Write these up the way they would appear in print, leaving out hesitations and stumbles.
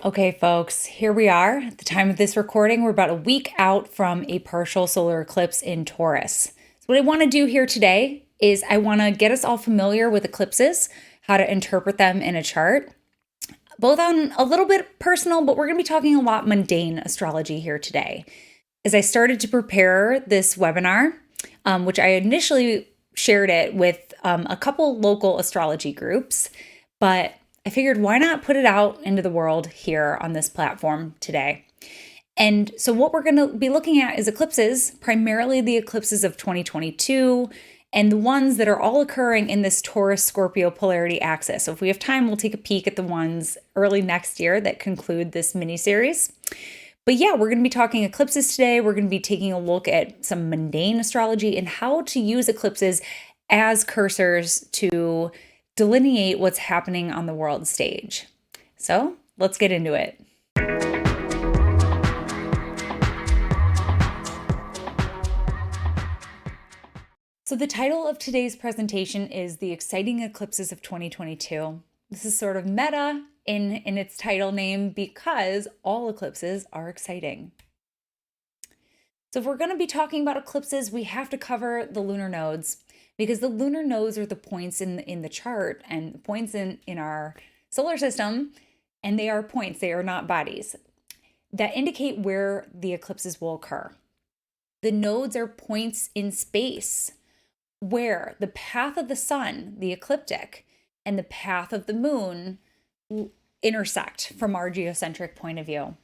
Okay, folks, here we are. At the time of this recording, we're about a week out from a partial solar eclipse in Taurus. So what I want to do here today is I want to get us all familiar with eclipses, how to interpret them in a chart, both on a little bit personal, but we're going to be talking a lot mundane astrology here today. As I started to prepare this webinar, which I initially shared it with a couple local astrology groups, but I figured why not put it out into the world here on this platform today. And so what we're going to be looking at is eclipses, primarily the eclipses of 2022 and the ones that are all occurring in this Taurus-Scorpio polarity axis. So if we have time, we'll take a peek at the ones early next year that conclude this mini-series. But yeah, we're going to be talking eclipses today. We're going to be taking a look at some mundane astrology and how to use eclipses as cursors to delineate what's happening on the world stage. So let's get into it. So the title of today's presentation is The Exciting Eclipses of 2022. This is sort of meta in its title name because all eclipses are exciting. So if we're going to be talking about eclipses, we have to cover the lunar nodes because the lunar nodes are the points in the chart and the points in our solar system, and they are points, they are not bodies, that indicate where the eclipses will occur. The nodes are points in space where the path of the sun, the ecliptic, and the path of the moon intersect from our geocentric point of view.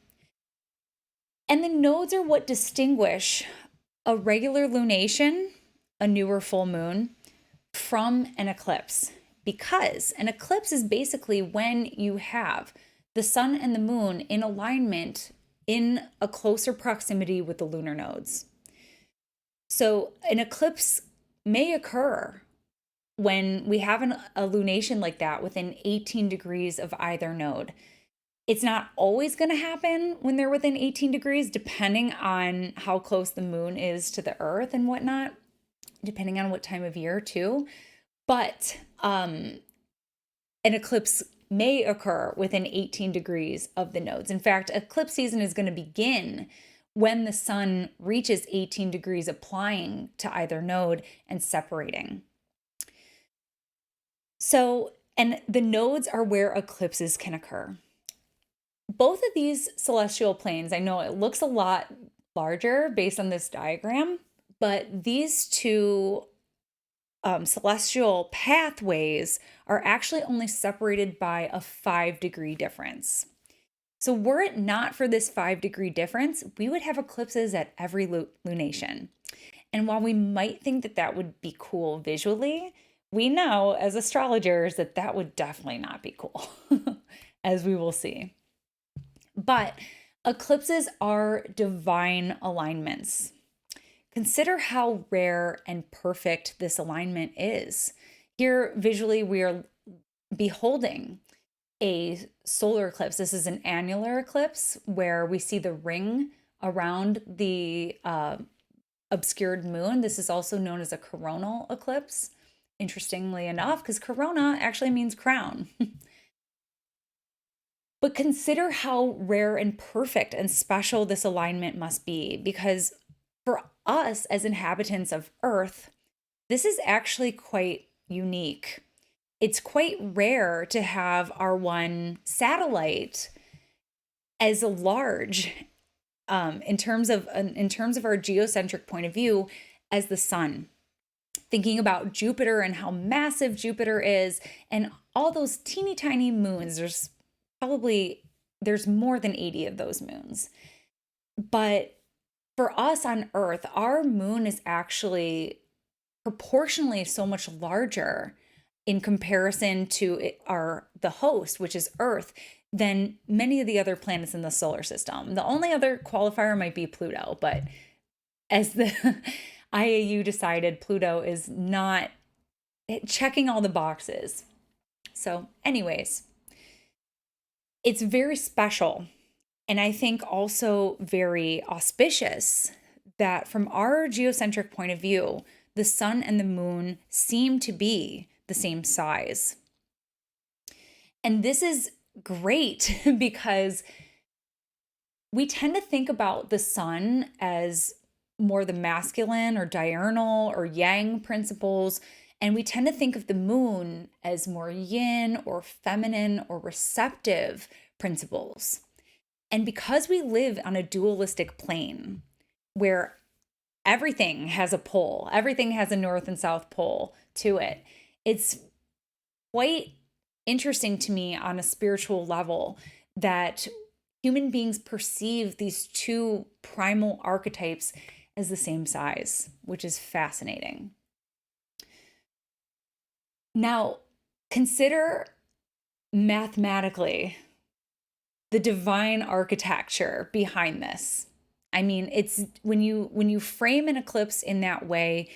And the nodes are what distinguish a regular lunation, a new or full moon, from an eclipse. Because an eclipse is basically when you have the sun and the moon in alignment in a closer proximity with the lunar nodes. So an eclipse may occur when we have a lunation like that within 18 degrees of either node. It's not always going to happen when they're within 18 degrees, depending on how close the moon is to the earth and whatnot, depending on what time of year too. But an eclipse may occur within 18 degrees of the nodes. In fact, eclipse season is going to begin when the sun reaches 18 degrees, applying to either node and separating. So, and the nodes are where eclipses can occur. Both of these celestial planes, I know it looks a lot larger based on this diagram, but these two celestial pathways are actually only separated by a 5-degree difference. So were it not for this 5-degree difference, we would have eclipses at every lunation. And while we might think that that would be cool visually, we know as astrologers that that would definitely not be cool, as we will see. But eclipses are divine alignments. Consider how rare and perfect this alignment is. Here, visually, we are beholding a solar eclipse. This is an annular eclipse where we see the ring around the obscured moon. This is also known as a coronal eclipse, interestingly enough, because corona actually means crown. But consider how rare and perfect and special this alignment must be, because for us as inhabitants of Earth, this is actually quite unique. It's quite rare to have our one satellite as large in terms of our geocentric point of view as the sun. Thinking about Jupiter and how massive Jupiter is, and all those teeny tiny moons. There's more than 80 of those moons. But for us on Earth, our moon is actually proportionally so much larger in comparison to the host, which is Earth, than many of the other planets in the solar system. The only other qualifier might be Pluto, but as the IAU decided, Pluto is not checking all the boxes. So anyways, it's very special, and I think also very auspicious that from our geocentric point of view, the sun and the moon seem to be the same size. And this is great because we tend to think about the sun as more the masculine or diurnal or yang principles. And we tend to think of the moon as more yin or feminine or receptive principles. And because we live on a dualistic plane where everything has a pole, everything has a north and south pole to it, it's quite interesting to me on a spiritual level that human beings perceive these two primal archetypes as the same size, which is fascinating. Now, consider mathematically the divine architecture behind this. I mean, it's when you frame an eclipse in that way,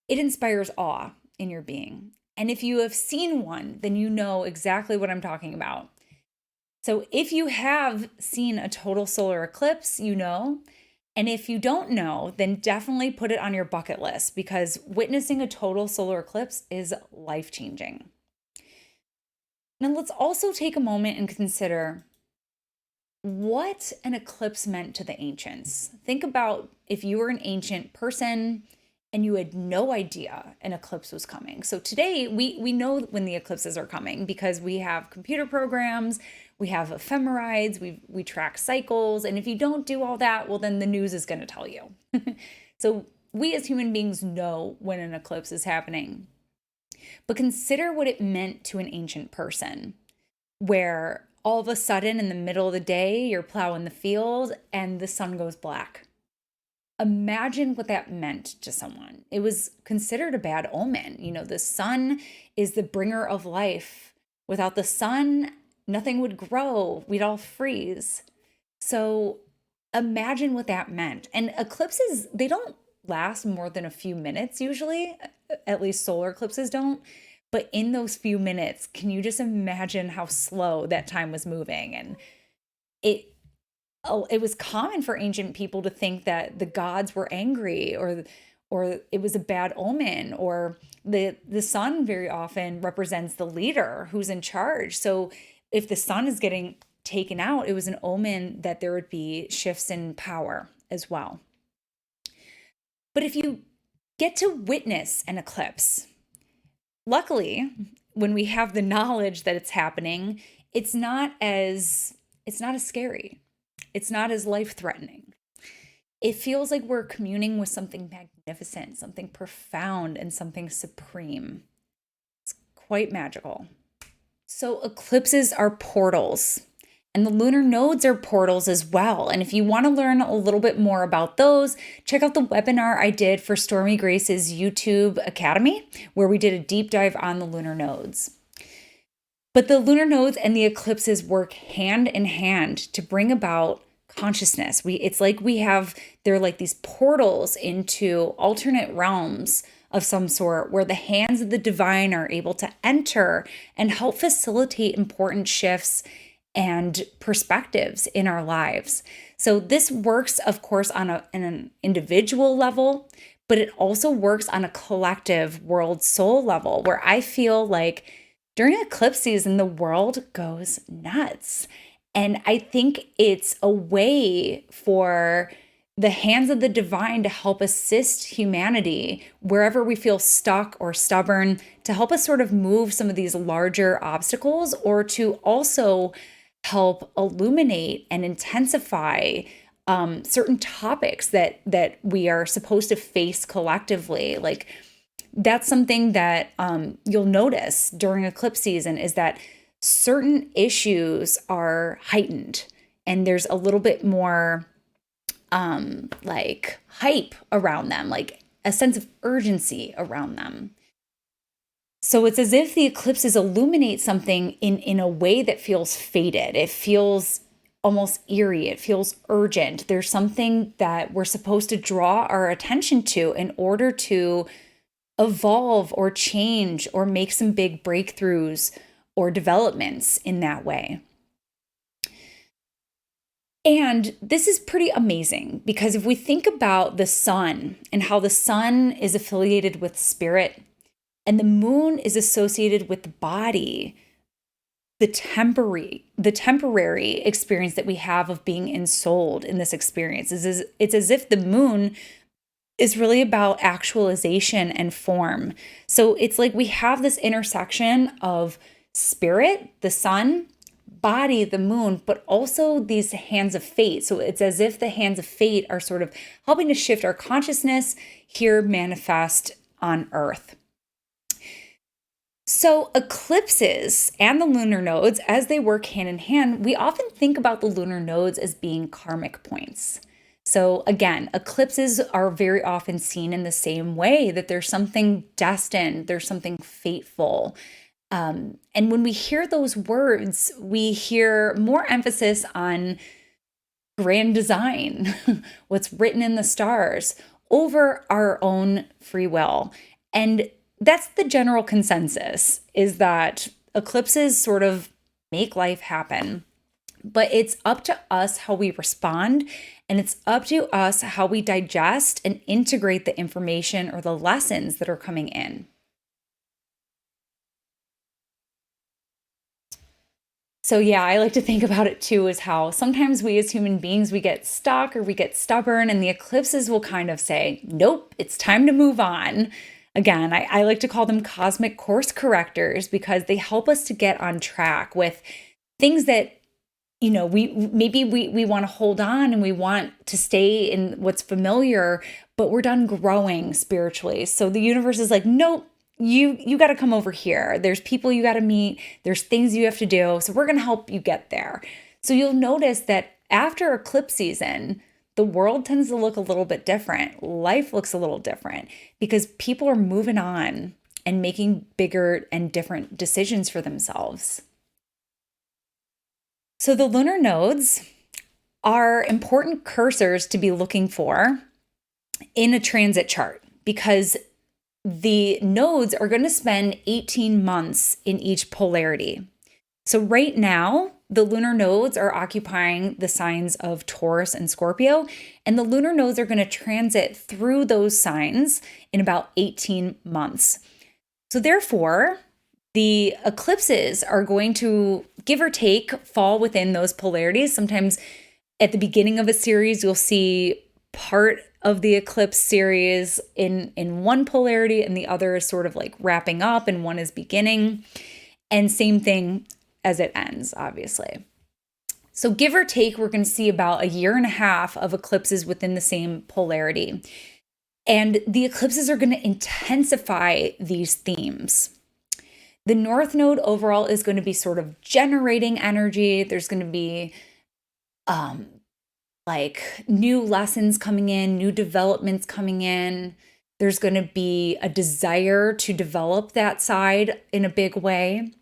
it inspires awe in your being. And if you have seen one, then you know exactly what I'm talking about. So if you have seen a total solar eclipse, you know. And if you don't know, then definitely put it on your bucket list because witnessing a total solar eclipse is life-changing. Now let's also take a moment and consider what an eclipse meant to the ancients. Think about if you were an ancient person and you had no idea an eclipse was coming. So today we know when the eclipses are coming because we have computer programs, we have ephemerides, we track cycles. And if you don't do all that, well, then the news is going to tell you. So we as human beings know when an eclipse is happening. But consider what it meant to an ancient person, where all of a sudden in the middle of the day, you're plowing the field and the sun goes black. Imagine what that meant to someone. It was considered a bad omen. You know, the sun is the bringer of life. Without the sun, nothing would grow. We'd all freeze. So imagine what that meant. And eclipses, they don't last more than a few minutes usually. At least solar eclipses don't. But in those few minutes, can you just imagine how slow that time was moving? And it was common for ancient people to think that the gods were angry or it was a bad omen, or the sun very often represents the leader who's in charge. So if the sun is getting taken out, it was an omen that there would be shifts in power as well. But if you get to witness an eclipse, luckily, when we have the knowledge that it's happening, it's not as scary. It's not as life-threatening. It feels like we're communing with something magnificent, something profound, and something supreme. It's quite magical. So eclipses are portals, and the lunar nodes are portals as well. And if you want to learn a little bit more about those, check out the webinar I did for Stormy Grace's YouTube Academy, where we did a deep dive on the lunar nodes. But the lunar nodes and the eclipses work hand in hand to bring about consciousness. They're like these portals into alternate realms of some sort where the hands of the divine are able to enter and help facilitate important shifts and perspectives in our lives. So this works, of course, on an individual level, but it also works on a collective world soul level where I feel like during eclipse season, the world goes nuts. And I think it's a way for the hands of the divine to help assist humanity wherever we feel stuck or stubborn, to help us sort of move some of these larger obstacles, or to also help illuminate and intensify certain topics that we are supposed to face collectively. Like, that's something that you'll notice during eclipse season, is that certain issues are heightened and there's a little bit more like hype around them, like a sense of urgency around them. So it's as if the eclipses illuminate something in a way that feels fated. It feels almost eerie. It feels urgent. There's something that we're supposed to draw our attention to in order to evolve or change or make some big breakthroughs or developments in that way. And this is pretty amazing because if we think about the sun and how the sun is affiliated with spirit and the moon is associated with the body, the temporary experience that we have of being ensouled in this experience. It's as if the moon is really about actualization and form. So it's like we have this intersection of spirit, the sun, body, the moon, but also these hands of fate. So it's as if the hands of fate are sort of helping to shift our consciousness here manifest on Earth. So eclipses and the lunar nodes, as they work hand in hand, we often think about the lunar nodes as being karmic points. So again, eclipses are very often seen in the same way, that there's something destined, there's something fateful. And when we hear those words, we hear more emphasis on grand design, what's written in the stars, over our own free will. And that's the general consensus, is that eclipses sort of make life happen. But it's up to us how we respond, and it's up to us how we digest and integrate the information or the lessons that are coming in. So yeah, I like to think about it too as how sometimes we as human beings, we get stuck or we get stubborn, and the eclipses will kind of say, nope, it's time to move on. Again, I like to call them cosmic course correctors, because they help us to get on track with things that, we want to hold on and we want to stay in what's familiar, but we're done growing spiritually. So the universe is like, nope, you got to come over here. There's people you got to meet. There's things you have to do. So we're going to help you get there. So you'll notice that after eclipse season, the world tends to look a little bit different. Life looks a little different, because people are moving on and making bigger and different decisions for themselves. So the lunar nodes are important cursors to be looking for in a transit chart, because the nodes are going to spend 18 months in each polarity. So right now, the lunar nodes are occupying the signs of Taurus and Scorpio, and the lunar nodes are going to transit through those signs in about 18 months. So therefore, the eclipses are going to, give or take, fall within those polarities. Sometimes at the beginning of a series, you'll see part of the eclipse series in one polarity, and the other is sort of like wrapping up and one is beginning. And same thing as it ends, obviously. So give or take, we're going to see about a year and a half of eclipses within the same polarity. And the eclipses are going to intensify these themes. The North Node overall is going to be sort of generating energy. There's going to be like new lessons coming in, new developments coming in. There's going to be a desire to develop that side in a big way.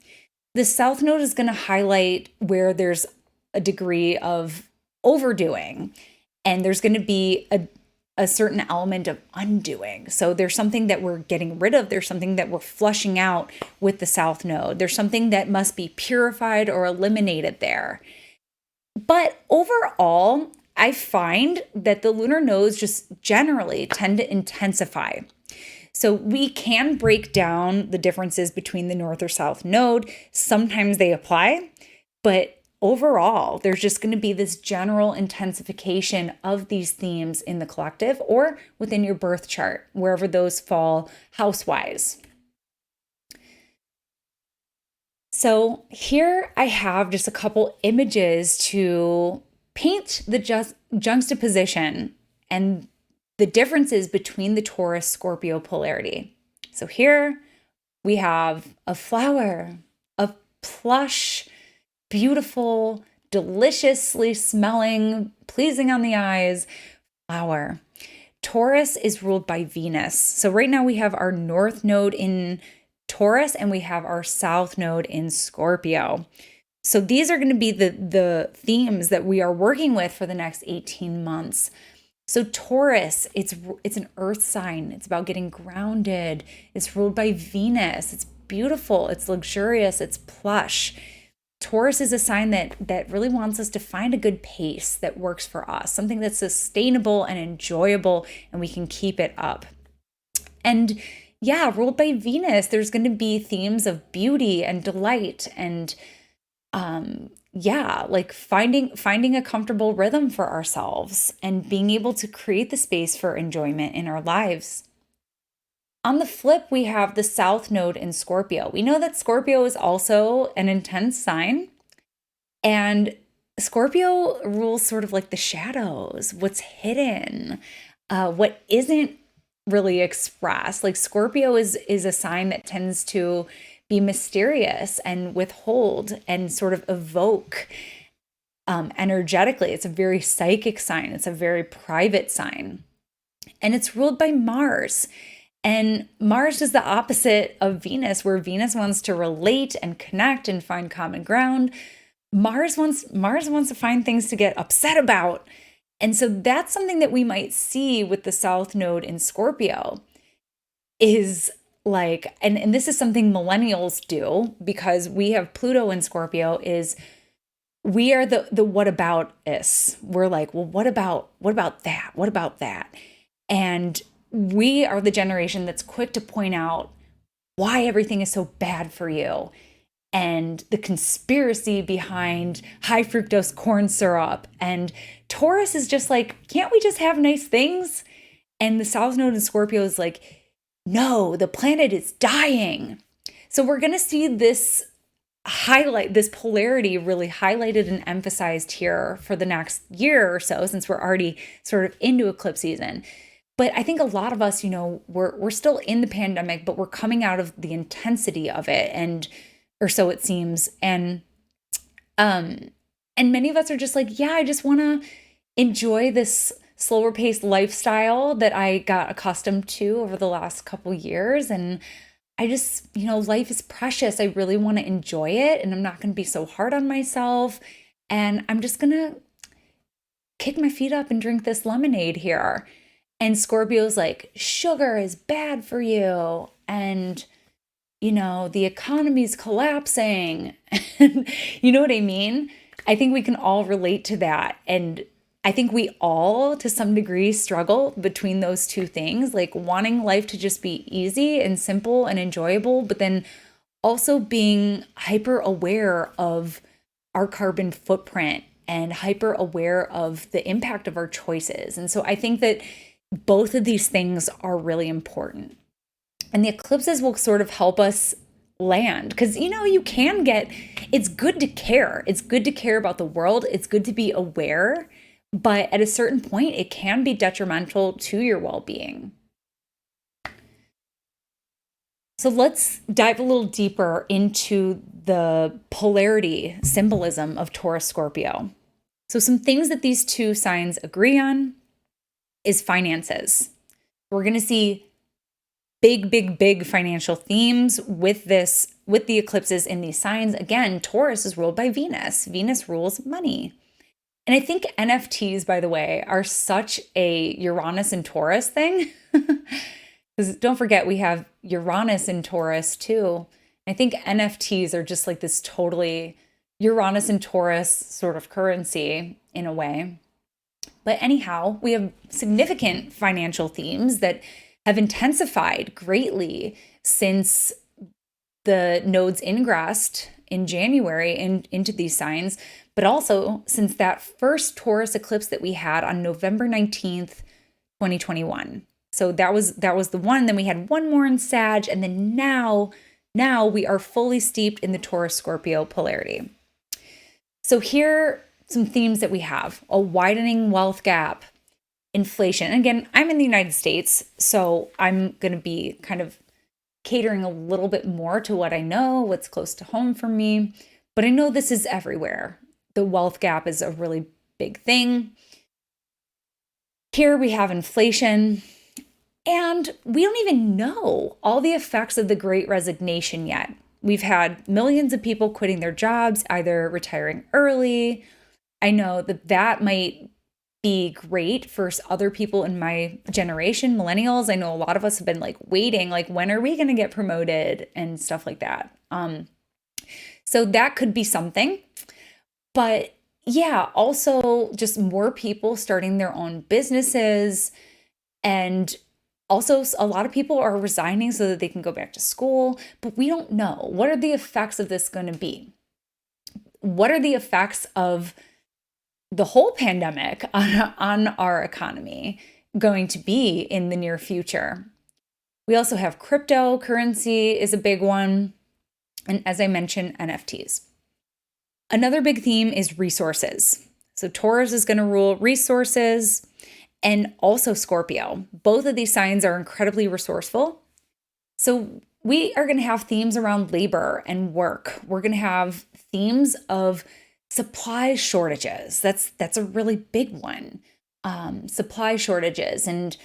The South Node is going to highlight where there's a degree of overdoing, and there's going to be a certain element of undoing. So there's something that we're getting rid of. There's something that we're flushing out with the South Node. There's something that must be purified or eliminated there. But overall, I find that the lunar nodes just generally tend to intensify. So we can break down the differences between the North or South node. Sometimes they apply, but overall, there's just going to be this general intensification of these themes in the collective or within your birth chart, wherever those fall house-wise. So here I have just a couple images to paint the juxtaposition and the differences between the Taurus-Scorpio polarity. So here we have a flower, a plush, beautiful, deliciously smelling, pleasing on the eyes flower. Taurus is ruled by Venus. So right now we have our North Node in Taurus and we have our South Node in Scorpio. So these are going to be the themes that we are working with for the next 18 months. So Taurus, it's an earth sign. It's about getting grounded. It's ruled by Venus. It's beautiful. It's luxurious. It's plush. Taurus is a sign that really wants us to find a good pace that works for us, something that's sustainable and enjoyable, and we can keep it up. And yeah, ruled by Venus, there's going to be themes of beauty and delight and yeah, like finding a comfortable rhythm for ourselves and being able to create the space for enjoyment in our lives. On the flip, we have the South Node in Scorpio. We know that Scorpio is also an intense sign, and Scorpio rules sort of like the shadows, what's hidden, what isn't really expressed. Like Scorpio is a sign that tends to be mysterious and withhold and sort of evoke energetically. It's a very psychic sign. It's a very private sign. And it's ruled by Mars. And Mars is the opposite of Venus, where Venus wants to relate and connect and find common ground. Mars wants to find things to get upset about. And so that's something that we might see with the South Node in Scorpio is like, and this is something millennials do because we have Pluto in Scorpio, is we are the what about is. We're like, well, what about that? What about that? And we are the generation that's quick to point out why everything is so bad for you and the conspiracy behind high fructose corn syrup. And Taurus is just like, can't we just have nice things? And the South Node in Scorpio is like, no, the planet is dying. So we're going to see this polarity really highlighted and emphasized here for the next year or so, since we're already sort of into eclipse season. But I think a lot of us, we're still in the pandemic, but we're coming out of the intensity of it, or so it seems. And many of us are just like, yeah, I just want to enjoy this slower paced lifestyle that I got accustomed to over the last couple years. And I just, life is precious. I really want to enjoy it, and I'm not going to be so hard on myself. And I'm just going to kick my feet up and drink this lemonade here. And Scorpio's like, sugar is bad for you. And, the economy's collapsing. And you know what I mean? I think we can all relate to that. And I think we all, to some degree, struggle between those two things, like wanting life to just be easy and simple and enjoyable, but then also being hyper aware of our carbon footprint and hyper aware of the impact of our choices. And so I think that both of these things are really important. And the eclipses will sort of help us land because, it's good to care. It's good to care about the world. It's good to be aware. But at a certain point, it can be detrimental to your well-being. So let's dive a little deeper into the polarity symbolism of Taurus-Scorpio. So some things that these two signs agree on is finances. We're going to see big financial themes with the eclipses in these signs. Again, Taurus is ruled by Venus. Venus rules money. And I think NFTs, by the way, are such a Uranus and Taurus thing. Because don't forget, we have Uranus in Taurus too. I think NFTs are just like this totally Uranus and Taurus sort of currency in a way. But anyhow, we have significant financial themes that have intensified greatly since the nodes ingressed in January into these signs, but also since that first Taurus eclipse that we had on November 19th, 2021. So that was the one. Then we had one more in Sag, and then now we are fully steeped in the Taurus-Scorpio polarity. So here some themes that we have: a widening wealth gap, inflation. And again, I'm in the United States, so I'm going to be kind of catering a little bit more to what I know, what's close to home for me. But I know this is everywhere. The wealth gap is a really big thing. Here we have inflation, and we don't even know all the effects of the Great Resignation yet. We've had millions of people quitting their jobs, either retiring early. I know that might be great for other people in my generation, millennials. I know a lot of us have been like waiting, like, when are we going to get promoted and stuff like that. So that could be something. But yeah, also just more people starting their own businesses. And also a lot of people are resigning so that they can go back to school. But we don't know. What are the effects of this going to be? what are the effects of the whole pandemic on our economy going to be in the near future? We also have cryptocurrency is a big one. And as I mentioned, NFTs. Another big theme is resources. So Taurus is going to rule resources, and also Scorpio. Both of these signs are incredibly resourceful. So we are going to have themes around labor and work. We're going to have themes of supply shortages. That's a really big one. Supply shortages. And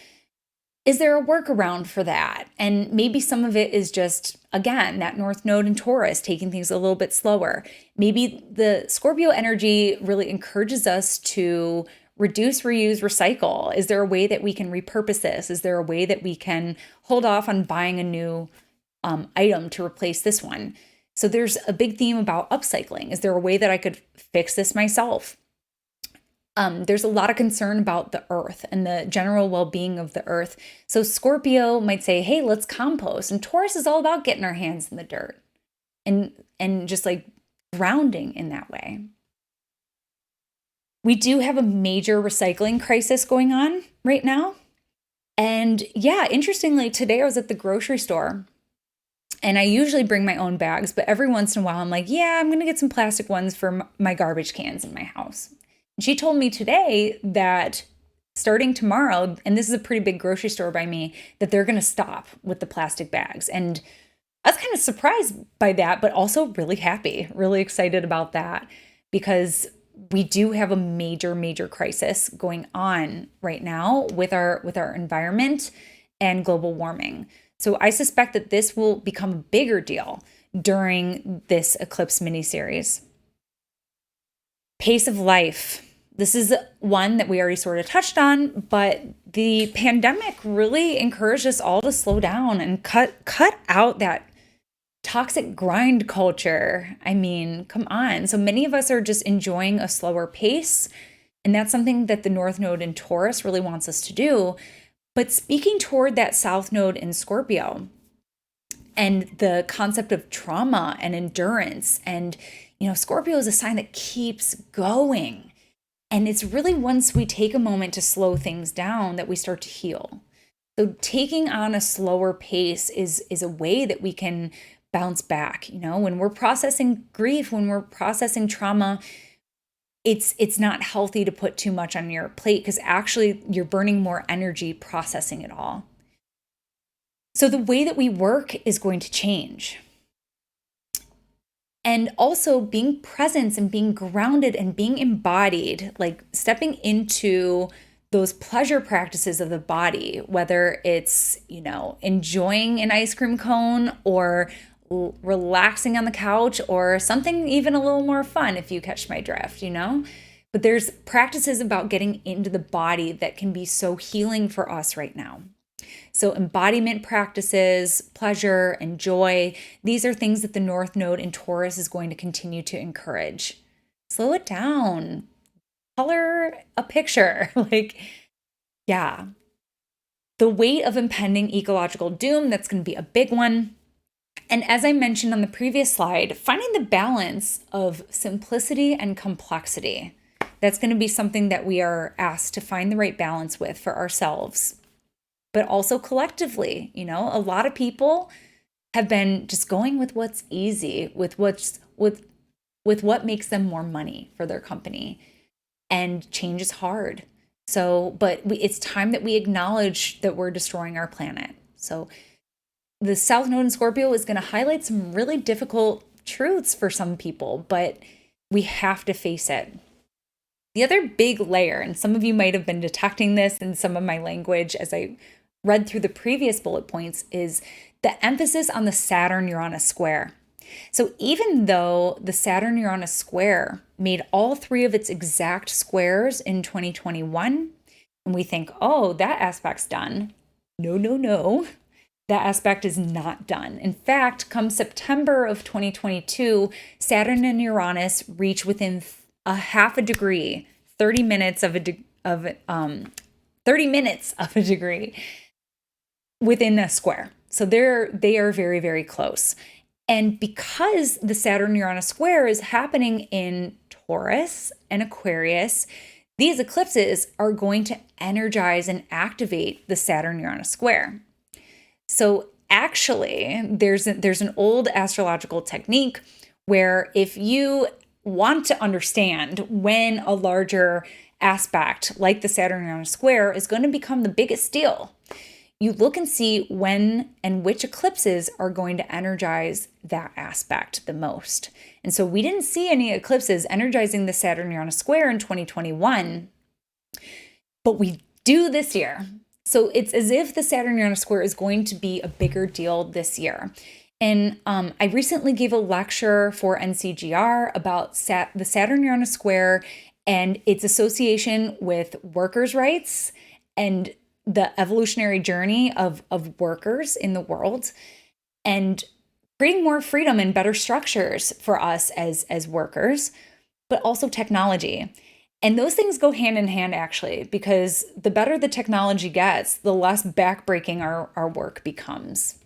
is there a workaround for that? And maybe some of it is just, again, that North Node in Taurus, taking things a little bit slower. Maybe the Scorpio energy really encourages us to reduce, reuse, recycle. Is there a way that we can repurpose this? Is there a way that we can hold off on buying a new item to replace this one? So there's a big theme about upcycling. Is there a way that I could fix this myself? There's a lot of concern about the earth and the general well-being of the earth. So Scorpio might say, hey, let's compost. And Taurus is all about getting our hands in the dirt and just like grounding in that way. We do have a major recycling crisis going on right now. And yeah, interestingly, today I was at the grocery store, and I usually bring my own bags, but every once in a while I'm like, yeah, I'm going to get some plastic ones for my garbage cans in my house. And she told me today that starting tomorrow, and this is a pretty big grocery store by me, that they're going to stop with the plastic bags. And I was kind of surprised by that, but also really happy, really excited about that, because we do have a major, major crisis going on right now with our environment and global warming. So I suspect that this will become a bigger deal during this eclipse miniseries. Pace of life. This is one that we already sort of touched on, but the pandemic really encouraged us all to slow down and cut out that toxic grind culture. I mean, come on. So many of us are just enjoying a slower pace, and that's something that the North Node in Taurus really wants us to do. But speaking toward that South Node in Scorpio and the concept of trauma and endurance, and Scorpio is a sign that keeps going. And it's really once we take a moment to slow things down that we start to heal. So taking on a slower pace is a way that we can bounce back. When we're processing grief, when we're processing trauma, it's not healthy to put too much on your plate, because actually you're burning more energy processing it all. So the way that we work is going to change. And also being present and being grounded and being embodied, like stepping into those pleasure practices of the body, whether it's, enjoying an ice cream cone or relaxing on the couch or something even a little more fun, if you catch my drift, But there's practices about getting into the body that can be so healing for us right now. So embodiment practices, pleasure, and joy, these are things that the North Node in Taurus is going to continue to encourage. Slow it down. Color a picture. The weight of impending ecological doom, that's going to be a big one. And as I mentioned on the previous slide, finding the balance of simplicity and complexity, that's going to be something that we are asked to find the right balance with for ourselves, but also collectively. A lot of people have been just going with what's easy, with what makes them more money for their company. And change is hard. But it's time that we acknowledge that we're destroying our planet. So the South Node in Scorpio is going to highlight some really difficult truths for some people, but we have to face it. The other big layer, and some of you might have been detecting this in some of my language as I read through the previous bullet points, is the emphasis on the Saturn-Uranus square. So even though the Saturn-Uranus square made all three of its exact squares in 2021, and we think, oh, that aspect's done. No. That aspect is not done. In fact, come September of 2022, Saturn and Uranus reach within a half a degree, 30 minutes of a degree within a square. So they are very, very close. And because the Saturn-Uranus square is happening in Taurus and Aquarius, these eclipses are going to energize and activate the Saturn-Uranus square. So actually, there's an old astrological technique where if you want to understand when a larger aspect like the Saturn-Uranus square is going to become the biggest deal, you look and see when and which eclipses are going to energize that aspect the most. And so we didn't see any eclipses energizing the Saturn-Uranus square in 2021, but we do this year. So it's as if the Saturn-Uranus square is going to be a bigger deal this year. And I recently gave a lecture for NCGR about the Saturn-Uranus square and its association with workers' rights and the evolutionary journey of workers in the world, and creating more freedom and better structures for us as workers, but also technology. And those things go hand in hand, actually, because the better the technology gets, the less backbreaking our work becomes.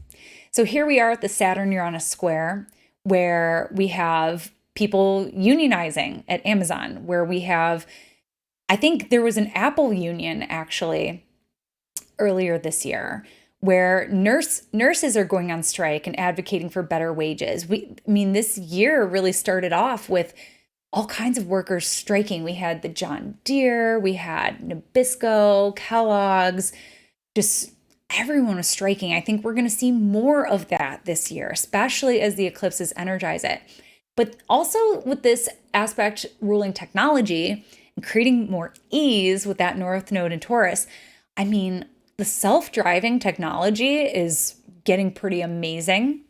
So here we are at the Saturn-Uranus square, where we have people unionizing at Amazon, where we have, I think there was an Apple union actually earlier this year, where nurses are going on strike and advocating for better wages. This year really started off with all kinds of workers striking. We had the John Deere, we had Nabisco, Kellogg's, just everyone was striking. I think we're going to see more of that this year, especially as the eclipses energize it. But also with this aspect ruling technology and creating more ease with that North Node in Taurus, the self-driving technology is getting pretty amazing.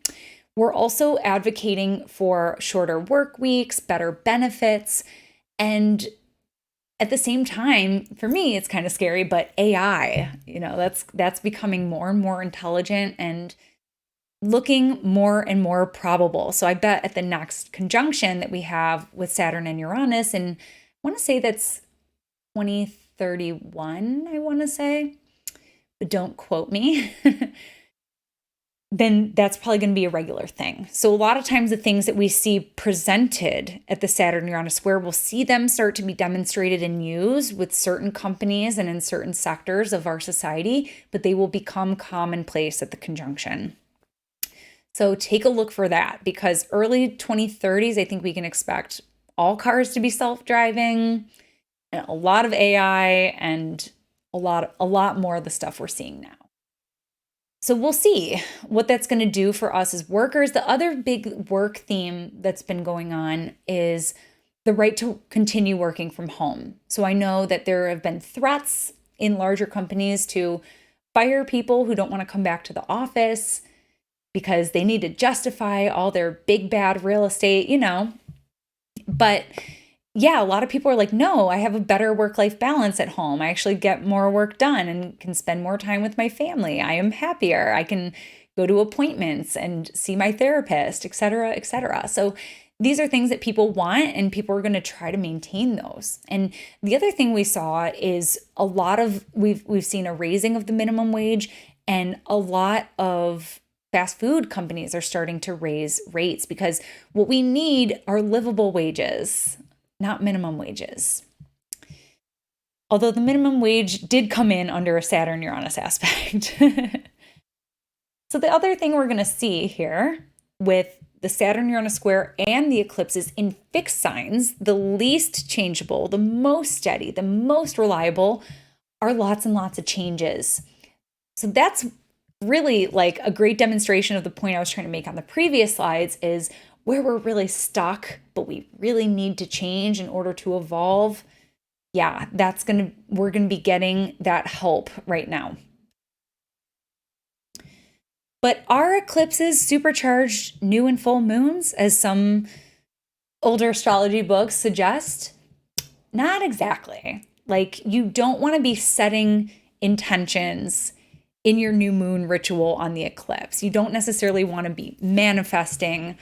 We're also advocating for shorter work weeks, better benefits, and at the same time, for me, it's kind of scary, but AI, that's becoming more and more intelligent and looking more and more probable. So I bet at the next conjunction that we have with Saturn and Uranus, and I want to say that's 2031, I want to say, but don't quote me, then that's probably going to be a regular thing. So a lot of times the things that we see presented at the Saturn-Uranus square, we'll see them start to be demonstrated and used with certain companies and in certain sectors of our society, but they will become commonplace at the conjunction. So take a look for that, because early 2030s, I think we can expect all cars to be self-driving, and a lot of AI, and a lot more of the stuff we're seeing now. So we'll see what that's going to do for us as workers. The other big work theme that's been going on is the right to continue working from home. So I know that there have been threats in larger companies to fire people who don't want to come back to the office because they need to justify all their big bad real estate, But yeah, a lot of people are like, no, I have a better work-life balance at home. I actually get more work done and can spend more time with my family. I am happier. I can go to appointments and see my therapist, et cetera, et cetera. So these are things that people want, and people are going to try to maintain those. And the other thing we saw is we've seen a raising of the minimum wage, and a lot of fast food companies are starting to raise rates, because what we need are livable wages, not minimum wages. Although the minimum wage did come in under a Saturn-Uranus aspect. So the other thing we're going to see here with the Saturn-Uranus square and the eclipses in fixed signs, the least changeable, the most steady, the most reliable, are lots and lots of changes. So that's really like a great demonstration of the point I was trying to make on the previous slides, is where we're really stuck, but we really need to change in order to evolve. Yeah, we're going to be getting that help right now. But are eclipses supercharged new and full moons, as some older astrology books suggest? Not exactly. Like, you don't want to be setting intentions in your new moon ritual on the eclipse. You don't necessarily want to be manifesting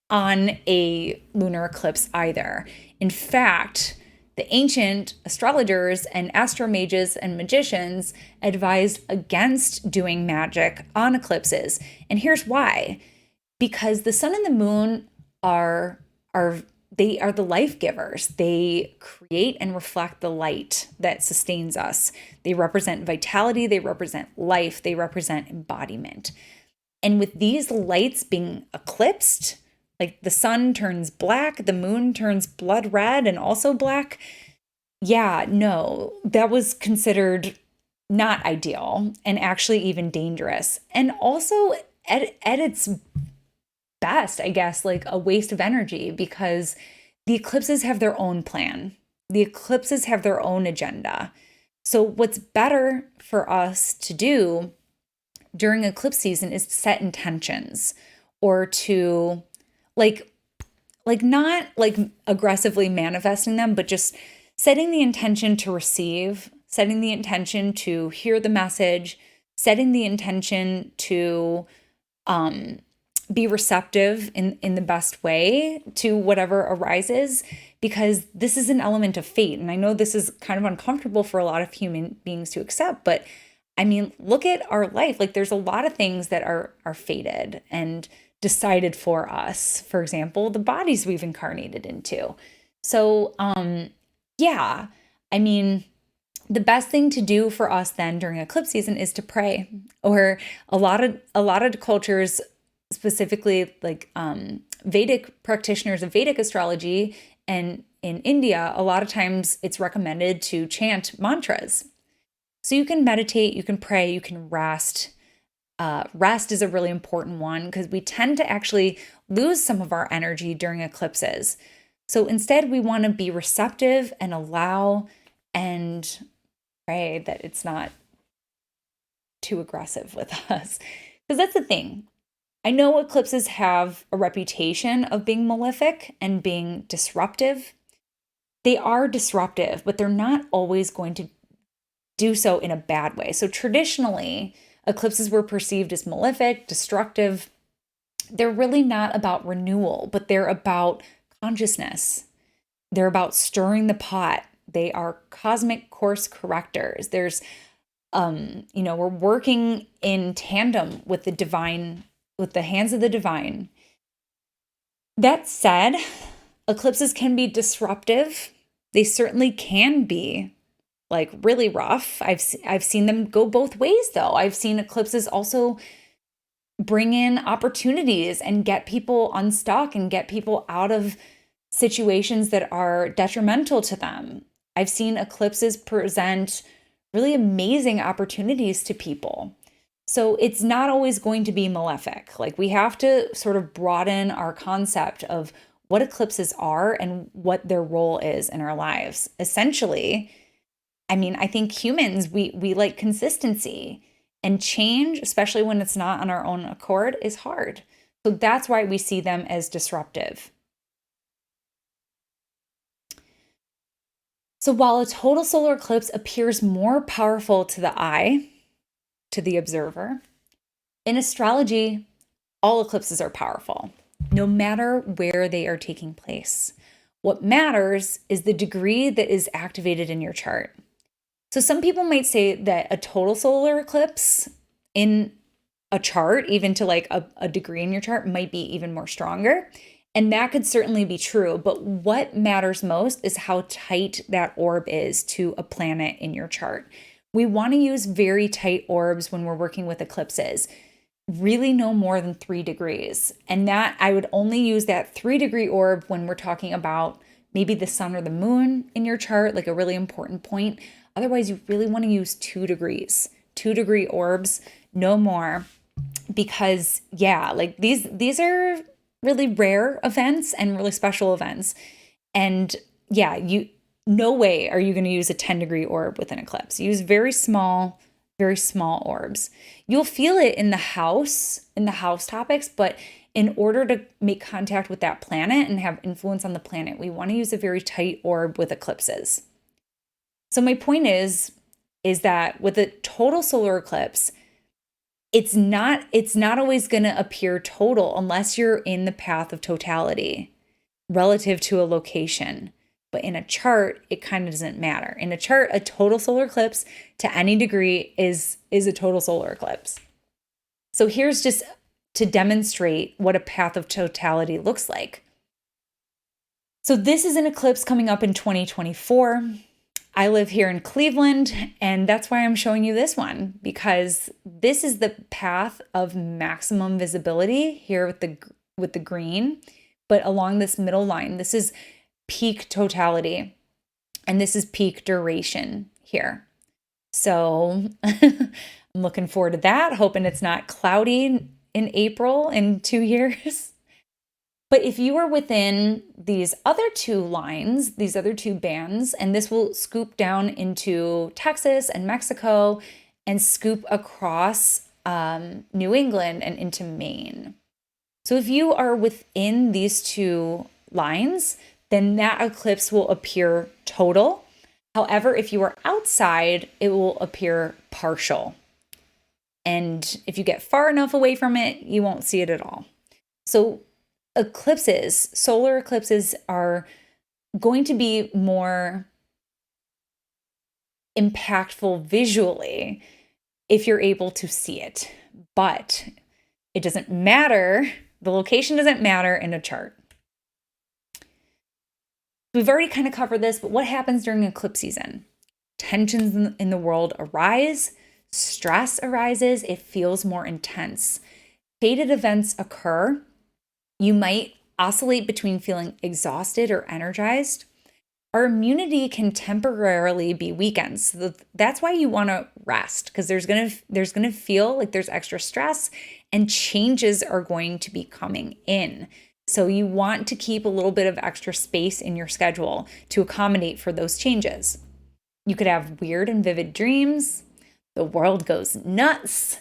on a lunar eclipse either. In fact, the ancient astrologers and astromages and magicians advised against doing magic on eclipses. And here's why. because the sun and the moon are they are the life givers. They create and reflect the light that sustains us. They represent vitality, they represent life, they represent embodiment. And with these lights being eclipsed, like the sun turns black, the moon turns blood red and also black. Yeah, no, that was considered not ideal and actually even dangerous. And also at its best, I guess, like a waste of energy, because the eclipses have their own plan. The eclipses have their own agenda. So what's better for us to do during eclipse season is to set intentions, or to like not like aggressively manifesting them, but just setting the intention to receive, setting the intention to hear the message, setting the intention to be receptive in the best way to whatever arises, because this is an element of fate. And I know this is kind of uncomfortable for a lot of human beings to accept, but I mean, look at our life. Like there's a lot of things that are fated and decided for us. For example, the bodies we've incarnated into. So, yeah, I mean, the best thing to do for us then during eclipse season is to pray. Or a lot of cultures, specifically like Vedic practitioners of Vedic astrology, and in India, a lot of times it's recommended to chant mantras. So you can meditate, you can pray, you can rest. Rest is a really important one because we tend to actually lose some of our energy during eclipses. So instead, we want to be receptive and allow and pray that it's not too aggressive with us. Because that's the thing. I know eclipses have a reputation of being malefic and being disruptive. They are disruptive, but they're not always going to do so in a bad way. So traditionally, eclipses were perceived as malefic, destructive. They're really not about renewal, but they're about consciousness. They're about stirring the pot. They are cosmic course correctors. There's, we're working in tandem with the divine, with the hands of the divine. That said, eclipses can be disruptive. They certainly can be like really rough. I've seen them go both ways though. I've seen eclipses also bring in opportunities and get people unstuck and get people out of situations that are detrimental to them. I've seen eclipses present really amazing opportunities to people. So it's not always going to be malefic. Like we have to sort of broaden our concept of what eclipses are and what their role is in our lives. Essentially, I mean, I think humans, we like consistency, and change, especially when it's not on our own accord, is hard. So that's why we see them as disruptive. So while a total solar eclipse appears more powerful to the eye, to the observer, in astrology, all eclipses are powerful, no matter where they are taking place. What matters is the degree that is activated in your chart. So some people might say that a total solar eclipse in a chart, even to like a degree in your chart, might be even more stronger. And that could certainly be true. But what matters most is how tight that orb is to a planet in your chart. We want to use very tight orbs when we're working with eclipses, really no more than 3 degrees. And that I would only use that 3-degree orb when we're talking about maybe the sun or the moon in your chart, like a really important point. Otherwise, you really want to use 2 degrees, 2-degree orbs, no more, because yeah, like these are really rare events and really special events. And yeah, no way are you going to use a 10-degree orb with an eclipse. Use very small orbs. You'll feel it in the house topics, but in order to make contact with that planet and have influence on the planet, we want to use a very tight orb with eclipses. So my point is that with a total solar eclipse, it's not always going to appear total unless you're in the path of totality relative to a location. But in a chart, it kind of doesn't matter. In a chart, a total solar eclipse to any degree is a total solar eclipse. So here's just to demonstrate what a path of totality looks like. So this is an eclipse coming up in 2024. I live here in Cleveland, and that's why I'm showing you this one, because this is the path of maximum visibility here with the green, but along this middle line, this is peak totality, and this is peak duration here. So I'm looking forward to that, hoping it's not cloudy in April in 2 years. But if you are within these other two lines, these other two bands, and this will scoop down into Texas and Mexico and scoop across New England and into Maine. So if you are within these two lines, then that eclipse will appear total. However, if you are outside, it will appear partial. And if you get far enough away from it, you won't see it at all. So eclipses, solar eclipses, are going to be more impactful visually if you're able to see it. But it doesn't matter. The location doesn't matter in a chart. We've already kind of covered this, but what happens during eclipse season? Tensions in the world arise, stress arises, it feels more intense. Fated events occur. You might oscillate between feeling exhausted or energized. Our immunity can temporarily be weakened. So that's why you want to rest, because there's gonna feel like there's extra stress and changes are going to be coming in. So you want to keep a little bit of extra space in your schedule to accommodate for those changes. You could have weird and vivid dreams. The world goes nuts.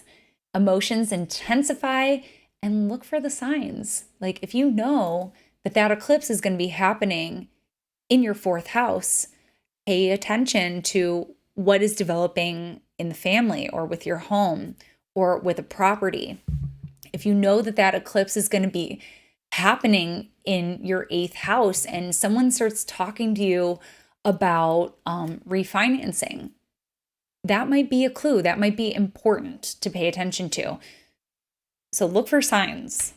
Emotions intensify. And look for the signs. Like if you know that eclipse is going to be happening in your fourth house, pay attention to what is developing in the family or with your home or with a property. If you know that eclipse is going to be happening in your eighth house and someone starts talking to you about refinancing, that might be a clue. That might be important to pay attention to. So look for signs.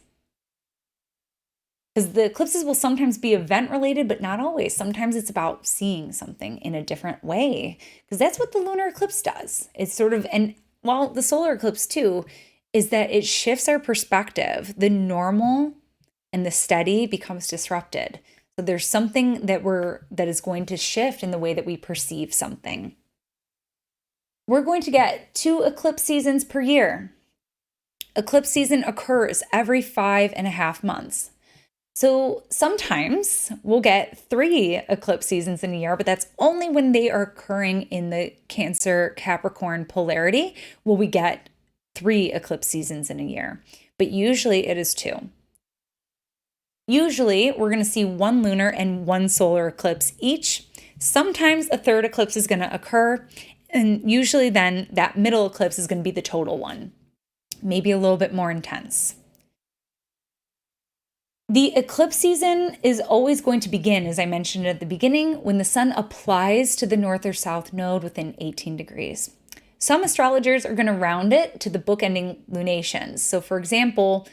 Because the eclipses will sometimes be event related, but not always. Sometimes it's about seeing something in a different way. Because that's what the lunar eclipse does. It's sort of, and well, the solar eclipse too, is that it shifts our perspective. The normal and the steady becomes disrupted. So there's something that is going to shift in the way that we perceive something. We're going to get 2 eclipse seasons per year. Eclipse season occurs every 5.5 months. So sometimes we'll get 3 eclipse seasons in a year, but that's only when they are occurring in the Cancer Capricorn polarity will we get 3 eclipse seasons in a year. But usually it is 2. Usually we're going to see 1 lunar and 1 solar eclipse each. Sometimes a 3rd eclipse is going to occur, and usually then that middle eclipse is going to be the total one. Maybe a little bit more intense. The eclipse season is always going to begin, as I mentioned at the beginning, when the sun applies to the north or south node within 18 degrees. Some astrologers are going to round it to the bookending lunations. So for example,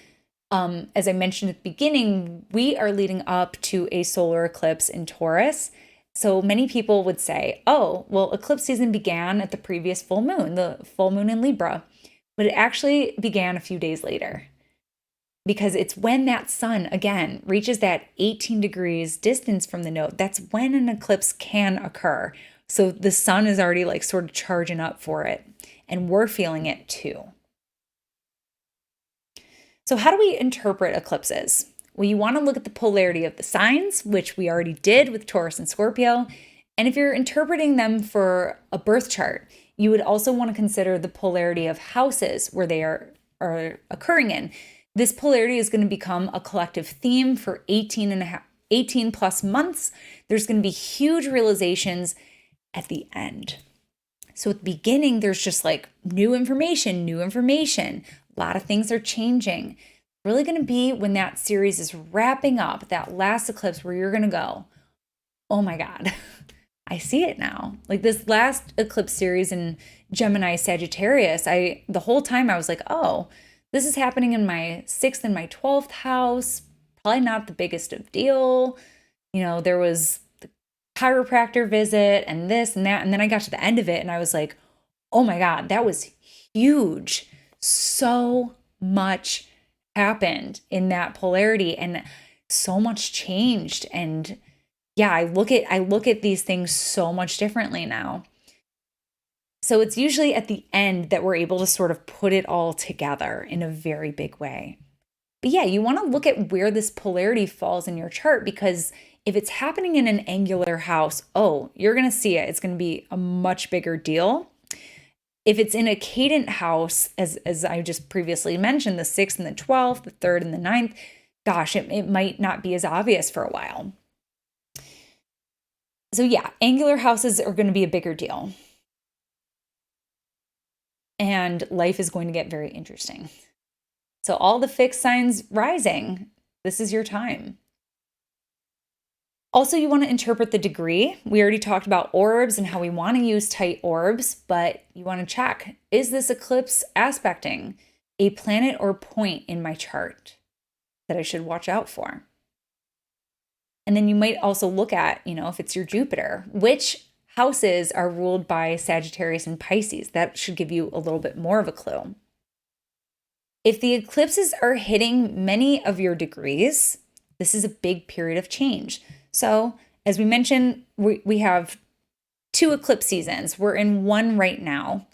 as I mentioned at the beginning, we are leading up to a solar eclipse in Taurus. So many people would say, oh, well, eclipse season began at the previous full moon, the full moon in Libra. But it actually began a few days later, because it's when that sun, again, reaches that 18 degrees distance from the node. That's when an eclipse can occur. So the sun is already like sort of charging up for it, and we're feeling it too. So how do we interpret eclipses? Well, you want to look at the polarity of the signs, which we already did with Taurus and Scorpio. And if you're interpreting them for a birth chart, you would also want to consider the polarity of houses where they are occurring in. This polarity is going to become a collective theme for 18 plus months. There's going to be huge realizations at the end. So at the beginning, there's just like new information. A lot of things are changing. Really going to be when that series is wrapping up, that last eclipse where you're going to go, oh my God, I see it now. Like this last eclipse series in Gemini Sagittarius, the whole time I was like, oh, This is happening in my 6th and my 12th house. Probably not the biggest of deal. There was the chiropractor visit and this and that. And then I got to the end of it and I was like, oh my God, that was huge. So much happened in that polarity and so much changed. And yeah, I look at these things so much differently now. So it's usually at the end that we're able to sort of put it all together in a very big way. But yeah, you want to look at where this polarity falls in your chart, because if it's happening in an angular house, you're going to see it. It's going to be a much bigger deal. If it's in a cadent house, as I just previously mentioned, the 6th and the 12th, the 3rd and the 9th, gosh, it might not be as obvious for a while. So yeah, angular houses are going to be a bigger deal. And life is going to get very interesting. So all the fixed signs rising, this is your time. Also, you want to interpret the degree. We already talked about orbs and how we want to use tight orbs, but you want to check, is this eclipse aspecting a planet or point in my chart that I should watch out for? And then you might also look at, if it's your Jupiter, which houses are ruled by Sagittarius and Pisces. That should give you a little bit more of a clue. If the eclipses are hitting many of your degrees, this is a big period of change. So as we mentioned, we have 2 eclipse seasons. We're in one right now.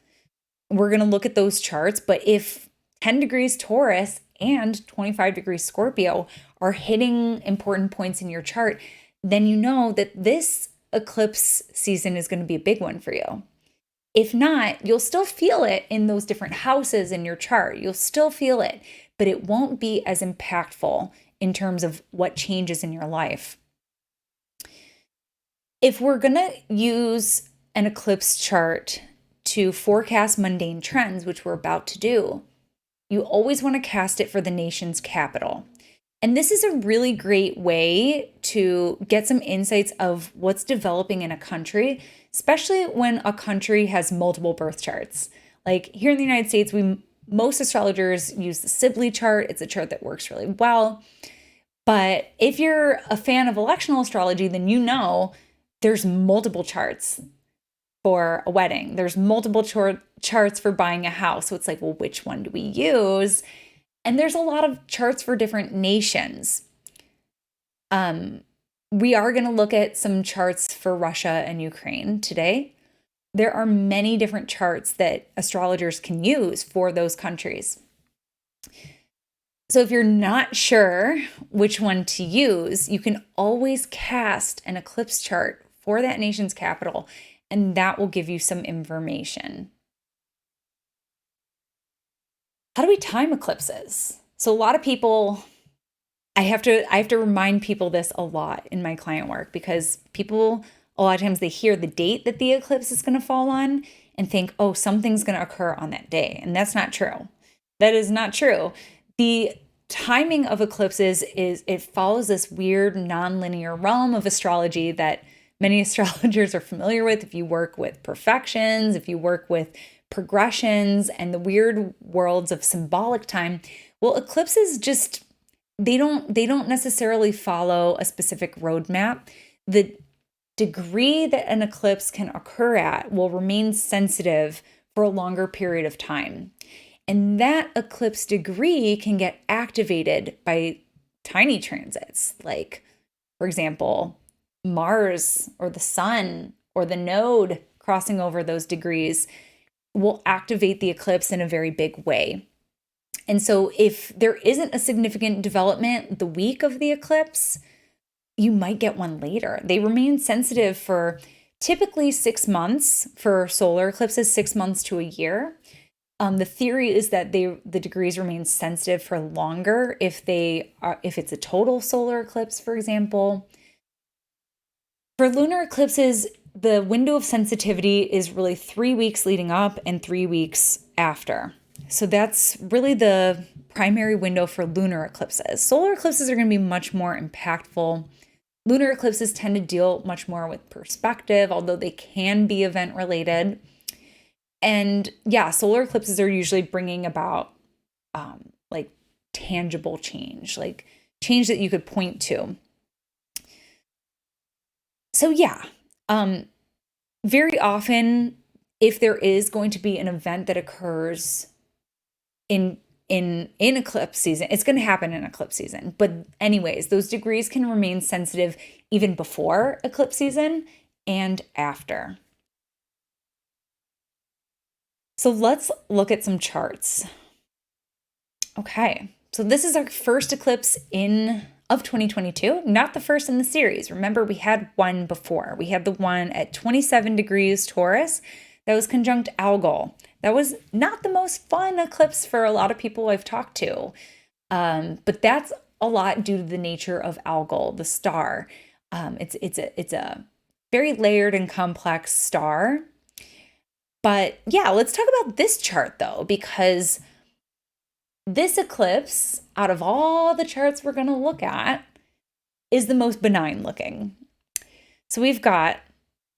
We're going to look at those charts. But if 10 degrees Taurus and 25 degrees Scorpio are hitting important points in your chart, then you know that this eclipse season is going to be a big one for you. If not, you'll still feel it in those different houses in your chart. You'll still feel it, but it won't be as impactful in terms of what changes in your life. If we're going to use an eclipse chart to forecast mundane trends, which we're about to do, you always want to cast it for the nation's capital. And this is a really great way to get some insights of what's developing in a country, especially when a country has multiple birth charts. Like here in the United States, most astrologers use the Sibley chart. It's a chart that works really well. But if you're a fan of electional astrology, then you know there's multiple charts for a wedding. There's multiple charts for buying a house. So it's like, well, which one do we use? And there's a lot of charts for different nations. We are going to look at some charts for Russia and Ukraine today. There are many different charts that astrologers can use for those countries. So if you're not sure which one to use, you can always cast an eclipse chart for that nation's capital, and that will give you some information. How do we time eclipses? So a lot of people, I have to remind people this a lot in my client work, because people, a lot of times they hear the date that the eclipse is going to fall on and think, oh, something's going to occur on that day. And that's not true. That is not true. The timing of eclipses it follows this weird nonlinear realm of astrology that many astrologers are familiar with. If you work with perfections, if you work with progressions and the weird worlds of symbolic time, well, eclipses just, they don't necessarily follow a specific roadmap. The degree that an eclipse can occur at will remain sensitive for a longer period of time. And that eclipse degree can get activated by tiny transits, like, for example, Mars or the sun or the node crossing over those degrees will activate the eclipse in a very big way. And so if there isn't a significant development the week of the eclipse, you might get one later. They remain sensitive for typically 6 months for solar eclipses, 6 months to a year. The theory is that the degrees remain sensitive for longer if it's a total solar eclipse, for example. For lunar eclipses, the window of sensitivity is really 3 weeks leading up and 3 weeks after. So that's really the primary window for lunar eclipses. Solar eclipses are going to be much more impactful. Lunar eclipses tend to deal much more with perspective, although they can be event related. And yeah, solar eclipses are usually bringing about tangible change, like change that you could point to. So yeah, very often, if there is going to be an event that occurs in eclipse season, it's going to happen in eclipse season. But anyways, those degrees can remain sensitive even before eclipse season and after. So let's look at some charts. Okay, so this is our first eclipse of 2022, not the first in the series. Remember, we had one before. We had the one at 27 degrees Taurus that was conjunct Algol. That was not the most fun eclipse for a lot of people I've talked to, but that's a lot due to the nature of Algol, the star. It's a very layered and complex star. But yeah, let's talk about this chart though, because this eclipse, out of all the charts we're going to look at, is the most benign looking. So we've got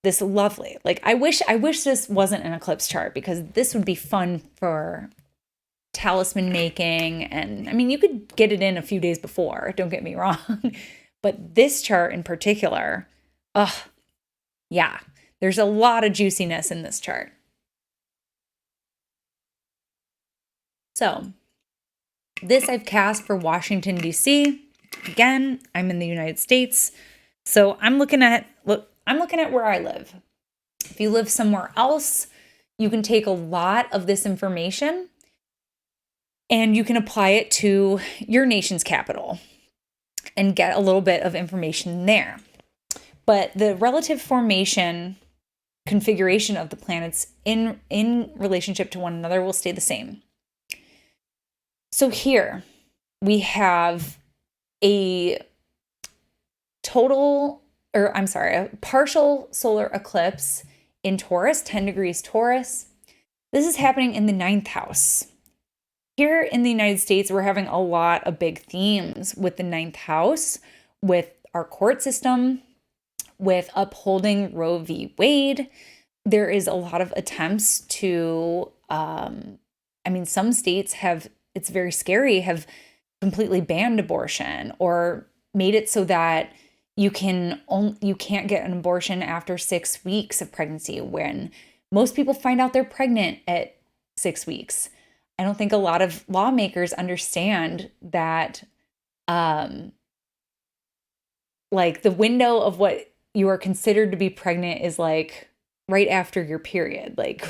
this lovely, like I wish this wasn't an eclipse chart, because this would be fun for talisman making. And I mean, you could get it in a few days before, don't get me wrong. But this chart in particular, yeah, there's a lot of juiciness in this chart. So this I've cast for Washington, D.C. Again, I'm in the United States. So I'm looking at where I live. If you live somewhere else, you can take a lot of this information and you can apply it to your nation's capital and get a little bit of information there. But the relative formation configuration of the planets in relationship to one another will stay the same. So here we have a partial solar eclipse in Taurus, 10 degrees Taurus. This is happening in the 9th house. Here in the United States, we're having a lot of big themes with the 9th house, with our court system, with upholding Roe v. Wade. There is a lot of attempts to, some states have, it's very scary, have completely banned abortion or made it so that you can't get an abortion after 6 weeks of pregnancy, when most people find out they're pregnant at 6 weeks. I don't think a lot of lawmakers understand that, like the window of what you are considered to be pregnant is like right after your period. Like,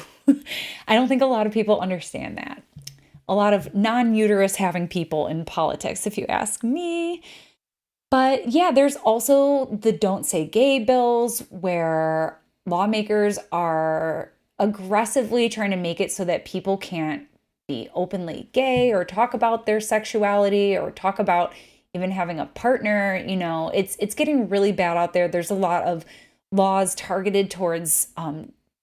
I don't think a lot of people understand that. A lot of non-uterus having people in politics, if you ask me. But yeah, there's also the Don't Say Gay bills, where lawmakers are aggressively trying to make it so that people can't be openly gay or talk about their sexuality or talk about even having a partner. You know, it's getting really bad out there. There's a lot of laws targeted towards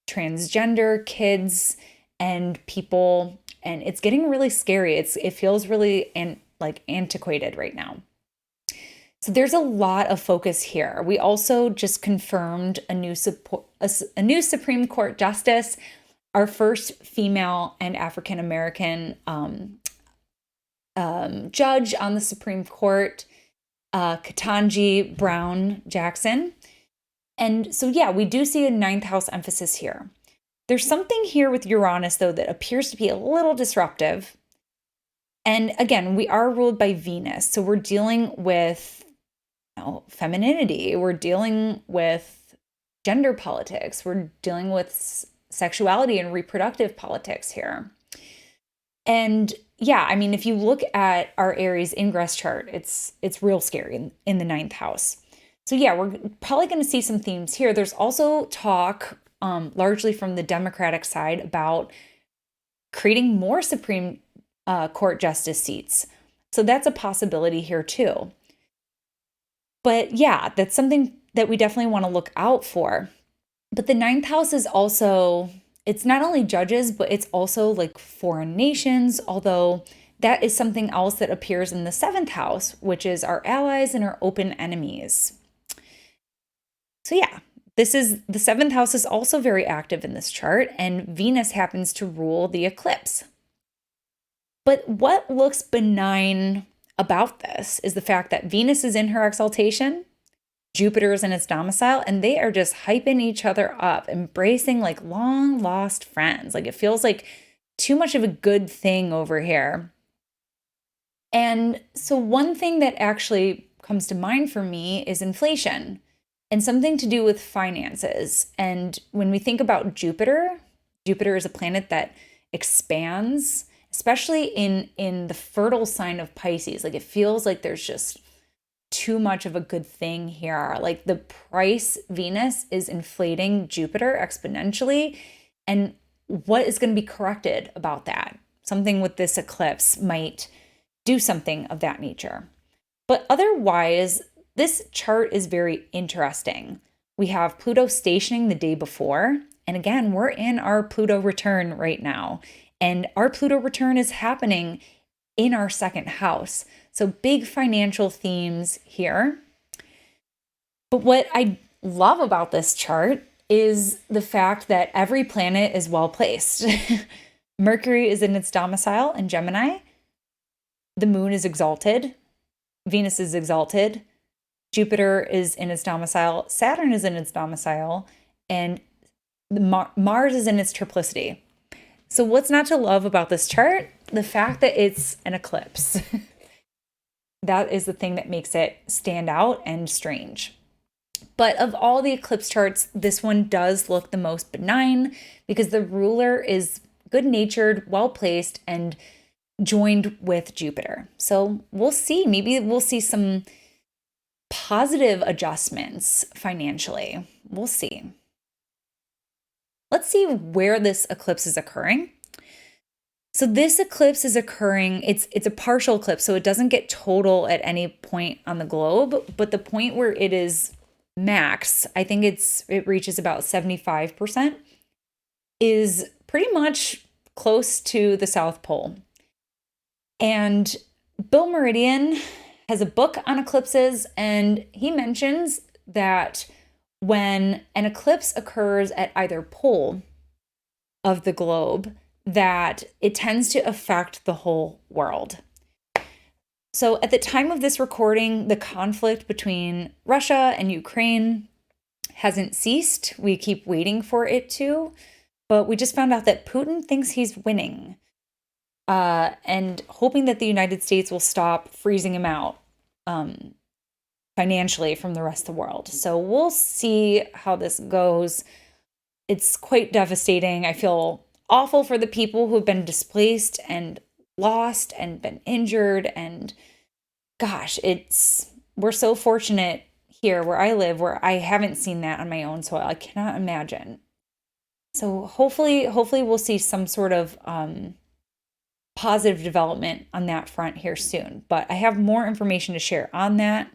transgender kids and people, and it's getting really scary. It feels really antiquated right now. So there's a lot of focus here. We also just confirmed a new Supreme Court justice, our first female and African American judge on the Supreme Court, Ketanji Brown Jackson. And so, yeah, we do see a 9th house emphasis here. There's something here with Uranus, though, that appears to be a little disruptive. And again, we are ruled by Venus. So we're dealing with femininity. We're dealing with gender politics. We're dealing with sexuality and reproductive politics here. And yeah, I mean, if you look at our Aries ingress chart, it's real scary in the 9th house. So yeah, we're probably going to see some themes here. There's also talk, largely from the Democratic side, about creating more Supreme Court justice seats. So that's a possibility here too. But yeah, that's something that we definitely want to look out for. But the 9th house is also, it's not only judges, but it's also like foreign nations, although that is something else that appears in the 7th house, which is our allies and our open enemies. So yeah, the 7th house is also very active in this chart, and Venus happens to rule the eclipse. But what looks benign about this is the fact that Venus is in her exaltation, Jupiter is in its domicile, and they are just hyping each other up, embracing like long lost friends. Like it feels like too much of a good thing over here. And so one thing that actually comes to mind for me is inflation and something to do with finances. And when we think about Jupiter, Jupiter is a planet that expands, especially in the fertile sign of Pisces. Like it feels like there's just too much of a good thing here. Like the price Venus is inflating Jupiter exponentially. And what is going to be corrected about that? Something with this eclipse might do something of that nature. But otherwise, this chart is very interesting. We have Pluto stationing the day before. And again, we're in our Pluto return right now. And our Pluto return is happening in our second house. So big financial themes here. But what I love about this chart is the fact that every planet is well placed. Mercury is in its domicile in Gemini. The moon is exalted. Venus is exalted. Jupiter is in its domicile. Saturn is in its domicile. And Mars is in its triplicity. So what's not to love about this chart? The fact that it's an eclipse. That is the thing that makes it stand out and strange. But of all the eclipse charts, this one does look the most benign because the ruler is good-natured, well-placed, and joined with Jupiter. So we'll see. Maybe we'll see some positive adjustments financially. We'll see. Let's see where this eclipse is occurring. So this eclipse is occurring, it's a partial eclipse, so it doesn't get total at any point on the globe, but the point where it is max, I think it reaches about 75%, is pretty much close to the South Pole. And Bill Meridian has a book on eclipses, and he mentions that when an eclipse occurs at either pole of the globe, that it tends to affect the whole world. So at the time of this recording, the conflict between Russia and Ukraine hasn't ceased. We keep waiting for it to, but we just found out that Putin thinks he's winning, and hoping that the United States will stop freezing him out financially from the rest of the world. So we'll see how this goes. It's quite devastating. I feel awful for the people who've been displaced and lost and been injured. And gosh, we're so fortunate here where I live, where I haven't seen that on my own soil. I cannot imagine. So hopefully we'll see some sort of positive development on that front here soon. But I have more information to share on that.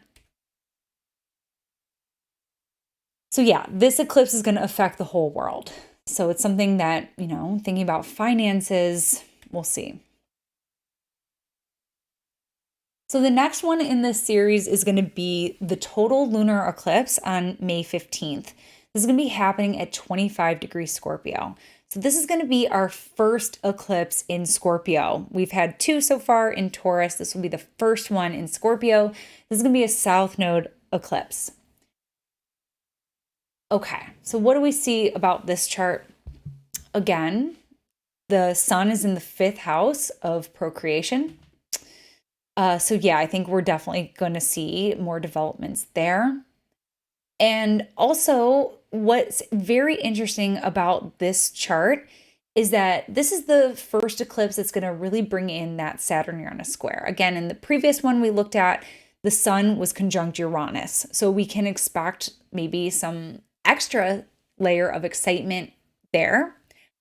So yeah, this eclipse is going to affect the whole world. So it's something that, thinking about finances, we'll see. So the next one in this series is going to be the total lunar eclipse on May 15th. This is going to be happening at 25 degrees Scorpio. So this is going to be our first eclipse in Scorpio. We've had 2 so far in Taurus. This will be the first one in Scorpio. This is going to be a south node eclipse. Okay, so what do we see about this chart? Again, the sun is in the 5th house of procreation. So yeah, I think we're definitely going to see more developments there. And also, what's very interesting about this chart is that this is the first eclipse that's going to really bring in that Saturn-Uranus square. Again, in the previous one we looked at, the sun was conjunct Uranus. So we can expect maybe some extra layer of excitement there,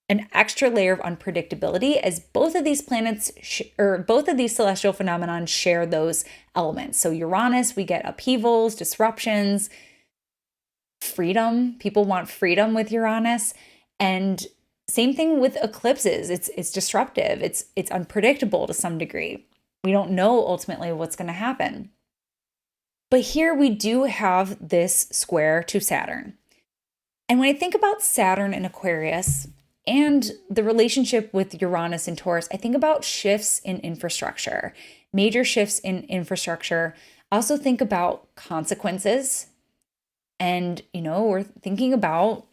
an extra layer of unpredictability, as both of these planets or both of these celestial phenomenon share those elements. So Uranus, we get upheavals, disruptions, freedom. People want freedom with Uranus. And same thing with eclipses. It's disruptive. It's unpredictable to some degree. We don't know ultimately what's going to happen. But here we do have this square to Saturn. And when I think about Saturn in Aquarius, and the relationship with Uranus and Taurus, I think about shifts in infrastructure, major shifts in infrastructure. I also think about consequences. And, we're thinking about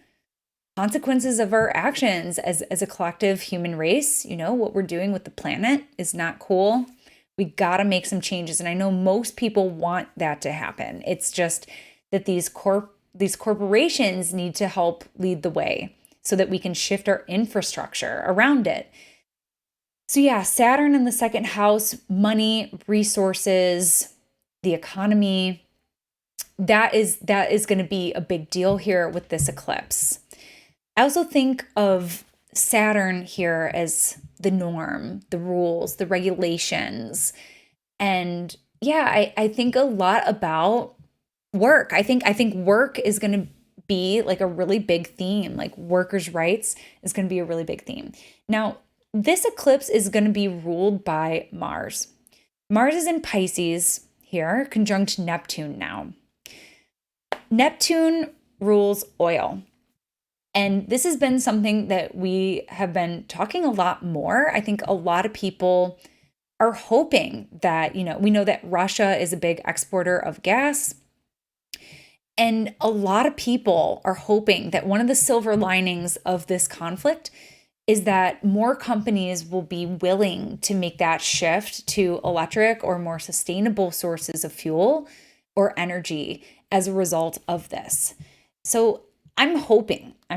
consequences of our actions as a collective human race. What we're doing with the planet is not cool. We got to make some changes. And I know most people want that to happen. It's just that these corporations need to help lead the way so that we can shift our infrastructure around it. So yeah, Saturn in the second house, money, resources, the economy, that is going to be a big deal here with this eclipse. I also think of Saturn here as the norm, the rules, the regulations. And yeah, I think a lot about work. I think work is going to be like a really big theme, like workers' rights is going to be a really big theme. Now, this eclipse is going to be ruled by Mars. Mars is in Pisces here, conjunct Neptune now. Neptune rules oil. And this has been something that we have been talking a lot more. I think a lot of people are hoping that, we know that Russia is a big exporter of gas. And a lot of people are hoping that one of the silver linings of this conflict is that more companies will be willing to make that shift to electric or more sustainable sources of fuel or energy as a result of this. So I'm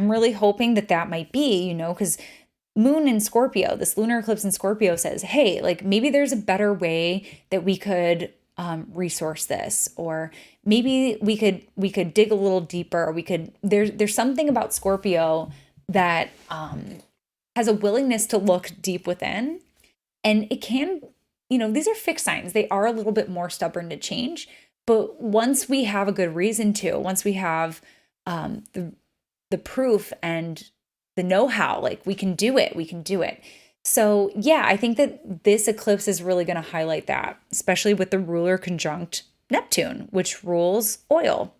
really hoping that might be, because Moon in Scorpio, this lunar eclipse in Scorpio says, hey, like maybe there's a better way that we could resource this, or maybe we could dig a little deeper. There's something about Scorpio that has a willingness to look deep within, and it can, these are fixed signs. They are a little bit more stubborn to change, but once we have a good reason to, once we have the proof and the know-how, like we can do it. So yeah, I think that this eclipse is really going to highlight that, especially with the ruler conjunct Neptune, which rules oil.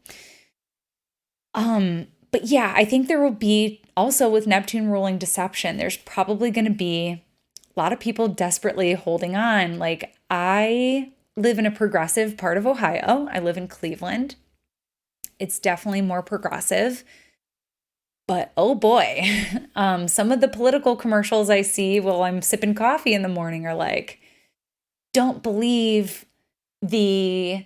But yeah, I think there will be also with Neptune ruling deception, there's probably going to be a lot of people desperately holding on. Like I live in a progressive part of Ohio. I live in Cleveland. It's definitely more progressive. But oh boy, some of the political commercials I see while I'm sipping coffee in the morning are like, don't believe the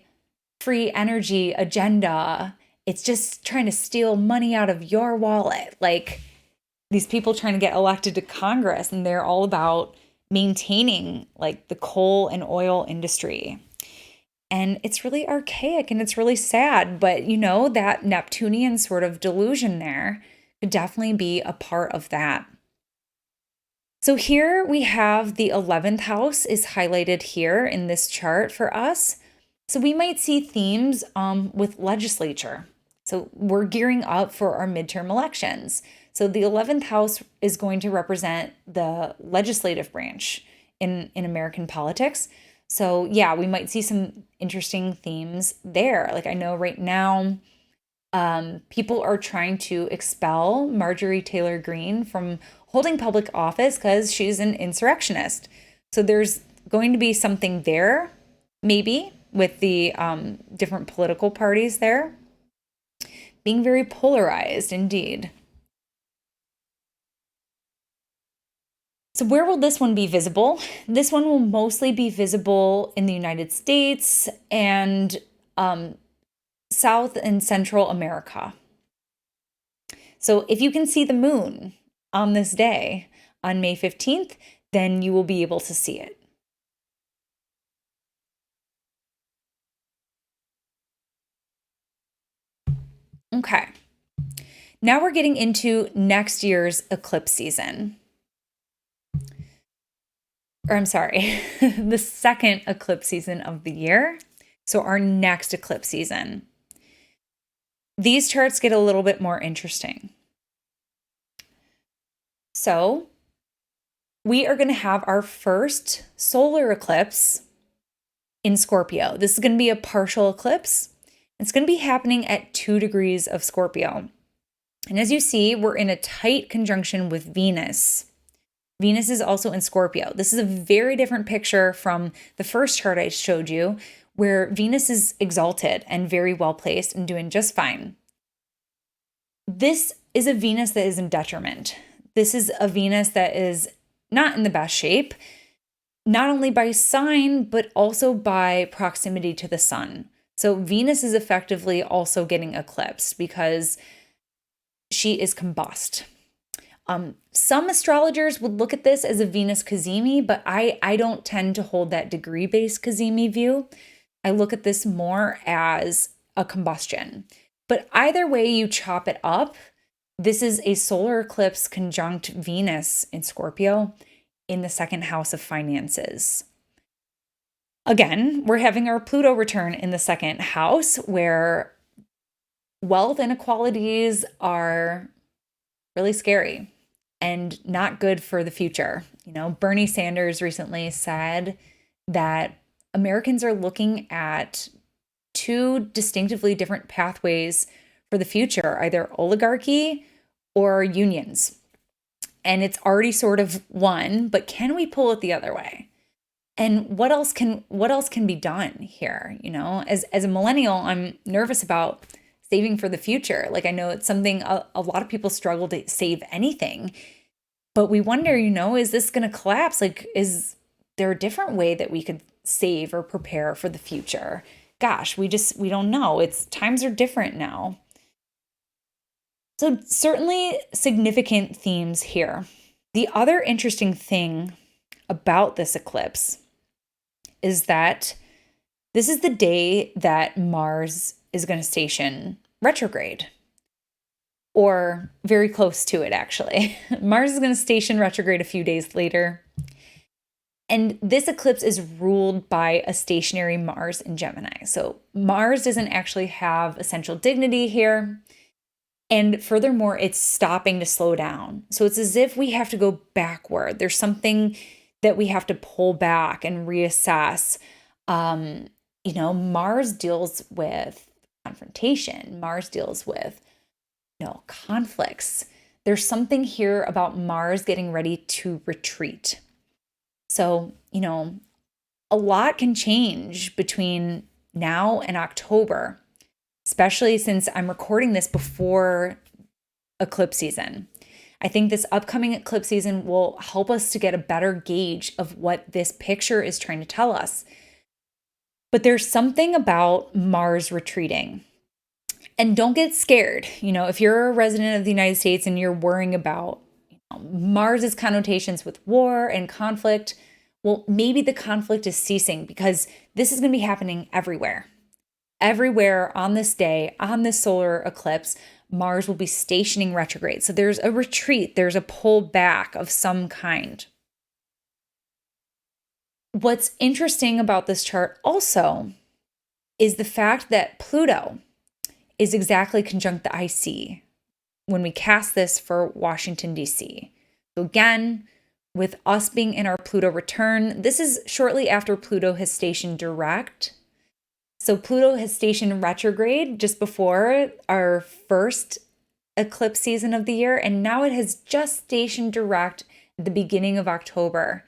free energy agenda. It's just trying to steal money out of your wallet. Like these people trying to get elected to Congress, and they're all about maintaining like the coal and oil industry. And it's really archaic and it's really sad. But that Neptunian sort of delusion there could definitely be a part of that. So here we have the 11th house is highlighted here in this chart for us. So we might see themes with legislature. So we're gearing up for our midterm elections. So the 11th house is going to represent the legislative branch in American politics. So yeah, we might see some interesting themes there. Like I know right now, people are trying to expel Marjorie Taylor Greene from holding public office because she's an insurrectionist. So there's going to be something there, maybe, with the different political parties there. Being very polarized, indeed. So where will this one be visible? This one will mostly be visible in the United States and South and Central America. So if you can see the moon on this day, on May 15th, then you will be able to see it. Okay. Now we're getting into next year's eclipse season. Or I'm sorry, the second eclipse season of the year. So our next eclipse season. These charts get a little bit more interesting. So we are going to have our first solar eclipse in Scorpio. This is going to be a partial eclipse. It's going to be happening at 2 degrees of Scorpio. And as you see, we're in a tight conjunction with Venus. Venus is also in Scorpio. This is a very different picture from the first chart I showed you, where Venus is exalted and very well placed and doing just fine. This is a Venus that is in detriment. This is a Venus that is not in the best shape, not only by sign, but also by proximity to the sun. So Venus is effectively also getting eclipsed because she is combust. Some astrologers would look at this as a Venus cazimi, but I don't tend to hold that degree-based cazimi view. I look at this more as a combustion. But either way you chop it up, this is a solar eclipse conjunct Venus in Scorpio in the second house of finances. Again, we're having our Pluto return in the second house, where wealth inequalities are really scary and not good for the future. You know, Bernie Sanders recently said that Americans are looking at two distinctively different pathways for the future, either oligarchy or unions. And it's already sort of one, but can we pull it the other way? And what else can be done here? You know, as a millennial, I'm nervous about saving for the future. Like, I know it's something a lot of people struggle to save anything, but we wonder, you know, is this going to collapse? Like, is there a different way that we could save or prepare for the future? Gosh, we don't know. Times are different now. So certainly significant themes here. The other interesting thing about this eclipse is that this is the day that Mars is going to station retrograde, or very close to it, actually. Mars is going to station retrograde a few days later. And this eclipse is ruled by a stationary Mars in Gemini. So Mars doesn't actually have essential dignity here. And furthermore, it's stopping to slow down. So it's as if we have to go backward. There's something that we have to pull back and reassess. You know, Mars deals with confrontation. Mars deals with, you know, conflicts. There's something here about Mars getting ready to retreat. So, you know, a lot can change between now and October, especially since I'm recording this before eclipse season. I think this upcoming eclipse season will help us to get a better gauge of what this picture is trying to tell us. But there's something about Mars retreating. And don't get scared. You know, if you're a resident of the United States and you're worrying about Mars's connotations with war and conflict, well, maybe the conflict is ceasing, because this is going to be happening everywhere. Everywhere on this day, on this solar eclipse, Mars will be stationing retrograde. So there's a retreat, there's a pull back of some kind. What's interesting about this chart also is the fact that Pluto is exactly conjunct the IC when we cast this for Washington, D.C. So again, with us being in our Pluto return, this is shortly after Pluto has stationed direct. So Pluto has stationed retrograde just before our first eclipse season of the year, and now it has just stationed direct at the beginning of October.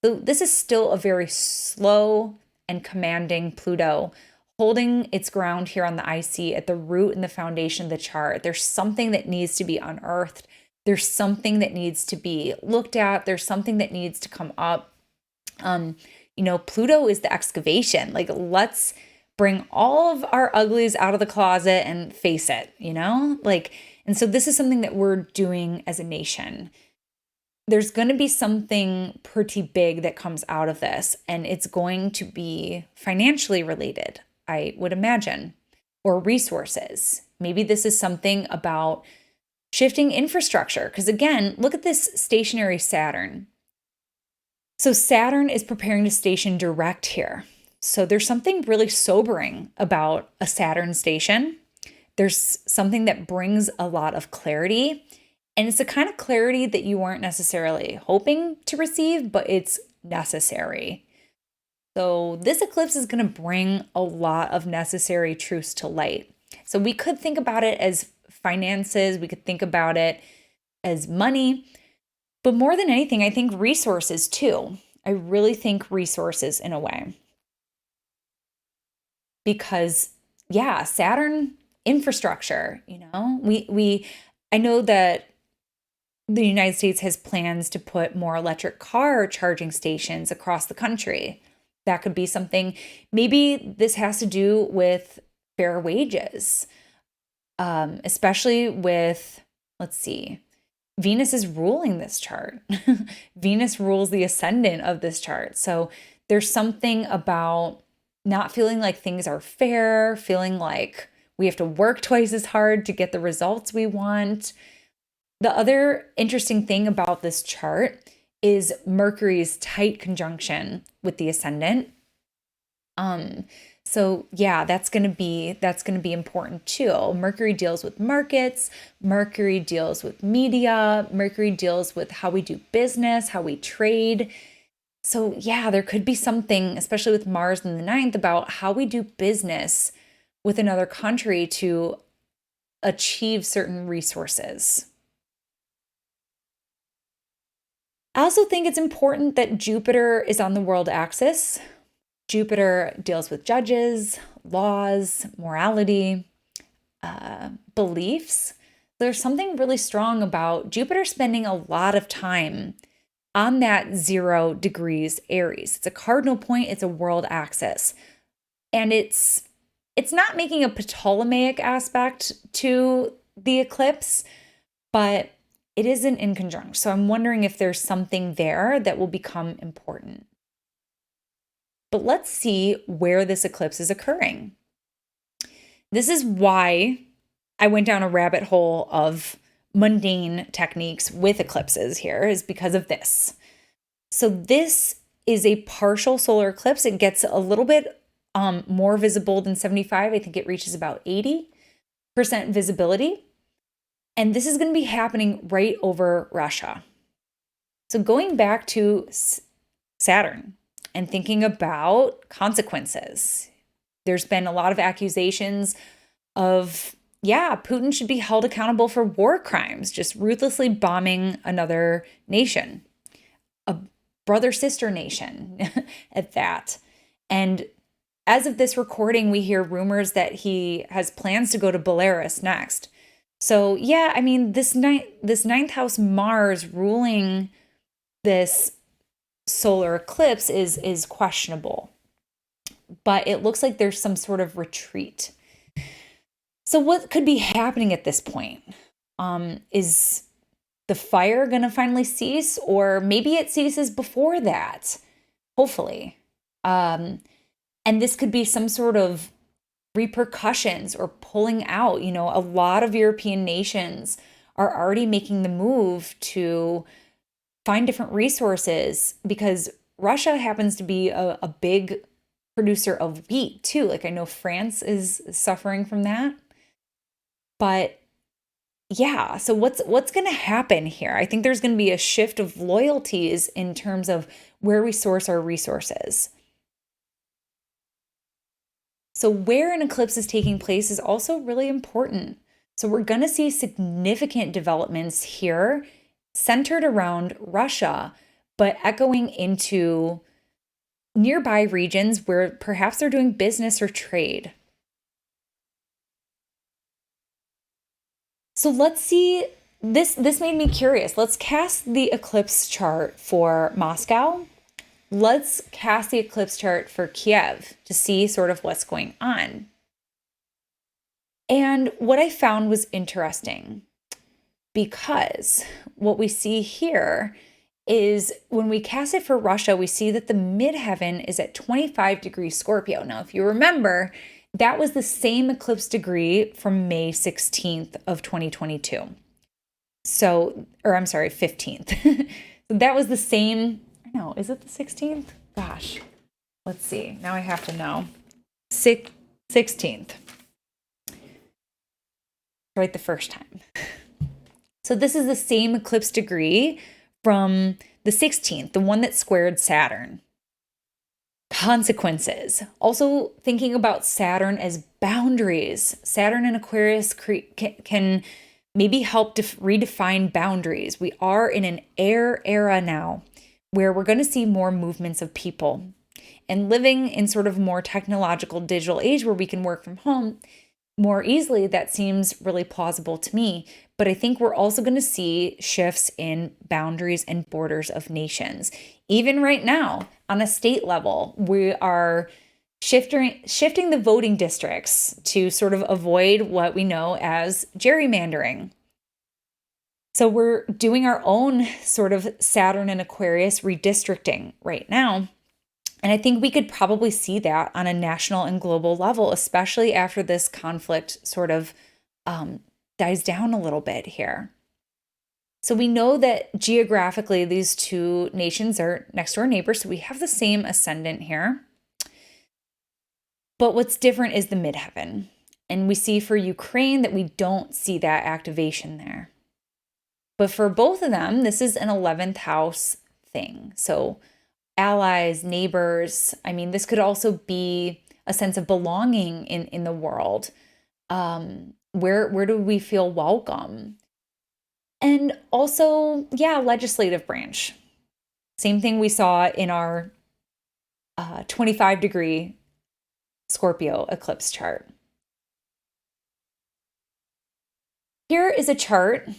So this is still a very slow and commanding Pluto, holding its ground here on the IC at the root and the foundation of the chart. There's something that needs to be unearthed. There's something that needs to be looked at. There's something that needs to come up. You know, Pluto is the excavation. Like, let's bring all of our uglies out of the closet and face it, you know? Like, and so this is something that we're doing as a nation. There's going to be something pretty big that comes out of this, and it's going to be financially related, I would imagine, or resources. Maybe this is something about shifting infrastructure, because again, look at this stationary Saturn. So Saturn is preparing to station direct here. So there's something really sobering about a Saturn station. There's something that brings a lot of clarity. And it's the kind of clarity that you weren't necessarily hoping to receive, but it's necessary. So this eclipse is going to bring a lot of necessary truths to light. So we could think about it as finances. We could think about it as money. But more than anything, I think resources too. I really think resources in a way. Because, yeah, Saturn, infrastructure, I know that the United States has plans to put more electric car charging stations across the country. That could be something. Maybe this has to do with fair wages, especially with, let's see, Venus is ruling this chart. Venus rules the ascendant of this chart. So there's something about not feeling like things are fair, feeling like we have to work twice as hard to get the results we want. The other interesting thing about this chart is Mercury's tight conjunction with the ascendant. So yeah, that's going to be important too. Mercury deals with markets, Mercury deals with media, Mercury deals with how we do business, how we trade. So yeah, there could be something, especially with Mars in the 9th, about how we do business with another country to achieve certain resources. I also think it's important that Jupiter is on the world axis. Jupiter deals with judges, laws, morality, beliefs. There's something really strong about Jupiter spending a lot of time on that 0 degrees Aries. It's a cardinal point, it's a world axis. And it's not making a Ptolemaic aspect to the eclipse, but it isn't in conjunction. So I'm wondering if there's something there that will become important. But let's see where this eclipse is occurring. This is why I went down a rabbit hole of mundane techniques with eclipses here, is because of this. So this is a partial solar eclipse. It gets a little bit more visible than 75. I think it reaches about 80% visibility. And this is going to be happening right over Russia. So going back to Saturn and thinking about consequences, there's been a lot of accusations of, Putin should be held accountable for war crimes, just ruthlessly bombing another nation, a brother-sister nation at that. And as of this recording, we hear rumors that he has plans to go to Belarus next. So this ninth house Mars ruling this solar eclipse is questionable, but it looks like there's some sort of retreat. So what could be happening at this point? Is the fire going to finally cease, or maybe it ceases before that? Hopefully. And this could be some sort of repercussions or pulling out. A lot of European nations are already making the move to find different resources, because Russia happens to be a big producer of wheat too. Like I know France is suffering from that. But yeah, so what's going to happen here? I think there's going to be a shift of loyalties in terms of where we source our resources. So where an eclipse is taking place is also really important. So we're going to see significant developments here centered around Russia, but echoing into nearby regions where perhaps they're doing business or trade. So let's see, this made me curious. Let's cast the eclipse chart for Moscow. Let's cast the eclipse chart for Kiev to see sort of what's going on. And what I found was interesting, because what we see here is when we cast it for Russia, we see that the midheaven is at 25 degrees Scorpio. Now, if you remember, that was the same eclipse degree from May 16th of 2022. So, or I'm sorry, 15th. So that was the same, I know, is it the 16th? Gosh, let's see. Now I have to know. 16th. Right the first time. So this is the same eclipse degree from the 16th, the one that squared Saturn. consequences. Also thinking about Saturn as boundaries. Saturn in Aquarius can maybe help redefine boundaries. We are in an air era now where we're going to see more movements of people. And living in sort of more technological digital age where we can work from home more easily, that seems really plausible to me. But I think we're also going to see shifts in boundaries and borders of nations. Even right now, on a state level, we are shifting the voting districts to sort of avoid what we know as gerrymandering. So we're doing our own sort of Saturn and Aquarius redistricting right now. And I think we could probably see that on a national and global level, especially after this conflict sort of dies down a little bit here. So we know that geographically, these two nations are next door neighbors, so we have the same ascendant here. But what's different is the midheaven. And we see for Ukraine that we don't see that activation there. But for both of them, this is an 11th house thing. So allies, neighbors, I mean, this could also be a sense of belonging in the world. Where do we feel welcome? And also, legislative branch. Same thing we saw in our 25-degree Scorpio eclipse chart. Here is a chart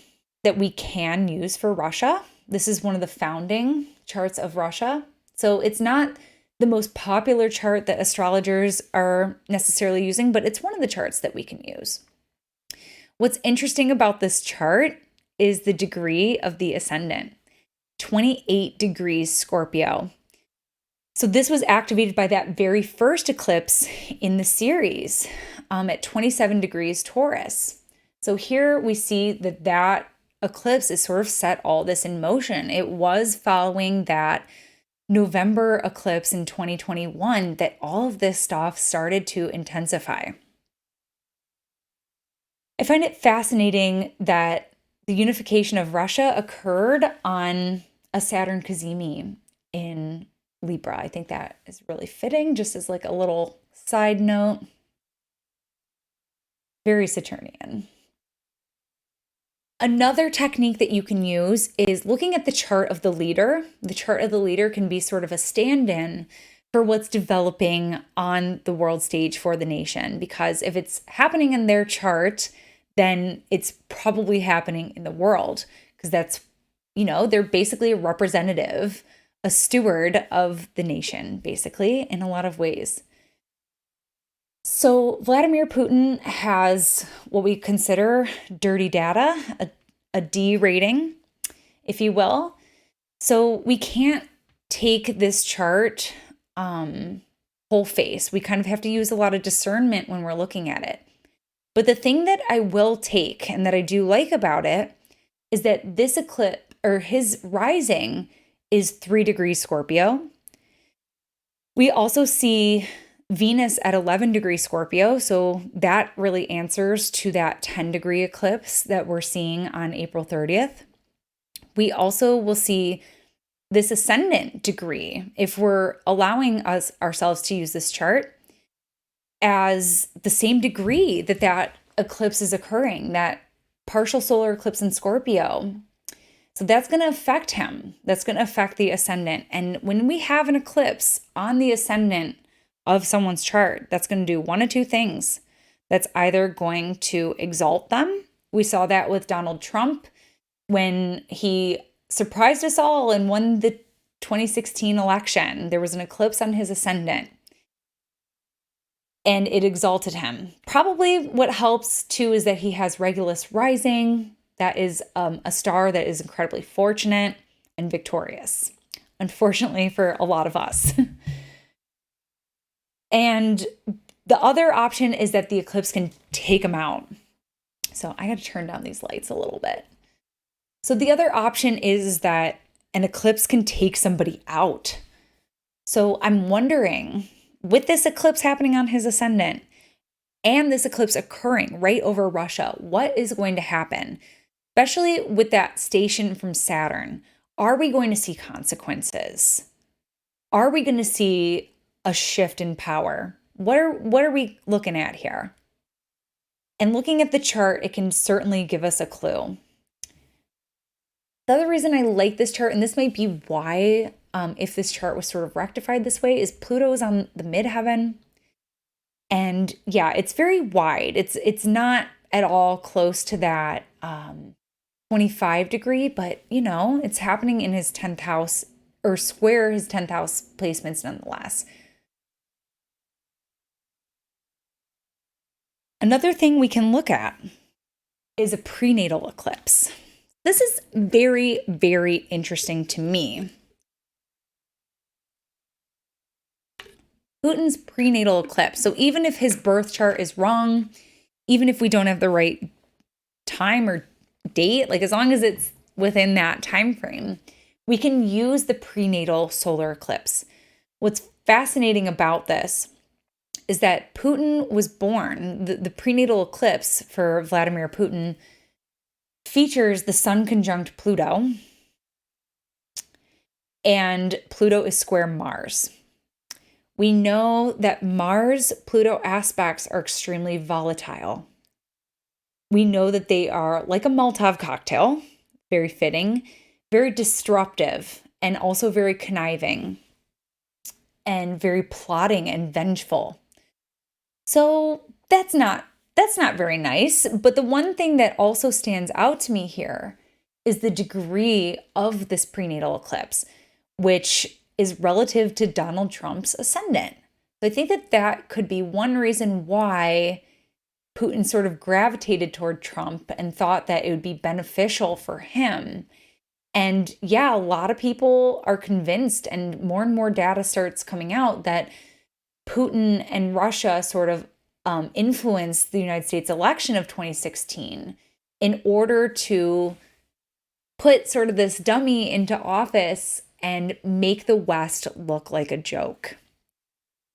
that we can use for Russia. This is one of the founding charts of Russia. So it's not the most popular chart that astrologers are necessarily using, but it's one of the charts that we can use. What's interesting about this chart is the degree of the ascendant, 28 degrees Scorpio. So this was activated by that very first eclipse in the series at 27 degrees Taurus. So here we see that eclipse is sort of set all this in motion. It was following that November eclipse in 2021 that all of this stuff started to intensify. I find it fascinating that the unification of Russia occurred on a Saturn cazimi in Libra. I think that is really fitting, just as like a little side note. Very Saturnian. Another technique that you can use is looking at the chart of the leader. The chart of the leader can be sort of a stand-in for what's developing on the world stage for the nation, because if it's happening in their chart, then it's probably happening in the world, because that's, they're basically a representative, a steward of the nation, basically, in a lot of ways. So Vladimir Putin has what we consider dirty data, a D rating, if you will. So we can't take this chart whole face. We kind of have to use a lot of discernment when we're looking at it. But the thing that I will take and that I do like about it is that this eclipse, or his rising, is 3 degrees Scorpio. We also see Venus at 11 degrees Scorpio, so that really answers to that 10-degree eclipse that we're seeing on April 30th. We also will see this ascendant degree, if we're allowing ourselves to use this chart, as the same degree that eclipse is occurring, that partial solar eclipse in Scorpio. So that's going to affect him. That's going to affect the ascendant. And when we have an eclipse on the ascendant of someone's chart, that's going to do one of two things. That's either going to exalt them. We saw that with Donald Trump when he surprised us all and won the 2016 election. There was an eclipse on his ascendant, and it exalted him. Probably what helps too is that he has Regulus rising. That is a star that is incredibly fortunate and victorious, unfortunately for a lot of us. And the other option is that the eclipse can take him out. So I got to turn down these lights a little bit. So the other option is that an eclipse can take somebody out. So I'm wondering, with this eclipse happening on his ascendant and this eclipse occurring right over Russia, what is going to happen? Especially with that station from Saturn, are we going to see consequences? Are we going to see a shift in power. What are we looking at here? And looking at the chart, it can certainly give us a clue. The other reason I like this chart, and this might be why, if this chart was sort of rectified this way, is Pluto is on the midheaven. And yeah, it's very wide. It's not at all close to that 25 degree, but it's happening in his 10th house, or square his 10th house placements nonetheless. Another thing we can look at is a prenatal eclipse. This is very, very interesting to me. Putin's prenatal eclipse. So even if his birth chart is wrong, even if we don't have the right time or date, like as long as it's within that time frame, we can use the prenatal solar eclipse. What's fascinating about this is that Putin was born, the prenatal eclipse for Vladimir Putin features the Sun conjunct Pluto, and Pluto is square Mars. We know that Mars-Pluto aspects are extremely volatile. We know that they are like a Molotov cocktail, very fitting, very disruptive, and also very conniving, and very plotting and vengeful. So that's not very nice. But the one thing that also stands out to me here is the degree of this prenatal eclipse, which is relative to Donald Trump's ascendant. So I think that could be one reason why Putin sort of gravitated toward Trump and thought that it would be beneficial for him. And yeah, a lot of people are convinced, and more data starts coming out, that Putin and Russia sort of influenced the United States election of 2016 in order to put sort of this dummy into office and make the West look like a joke.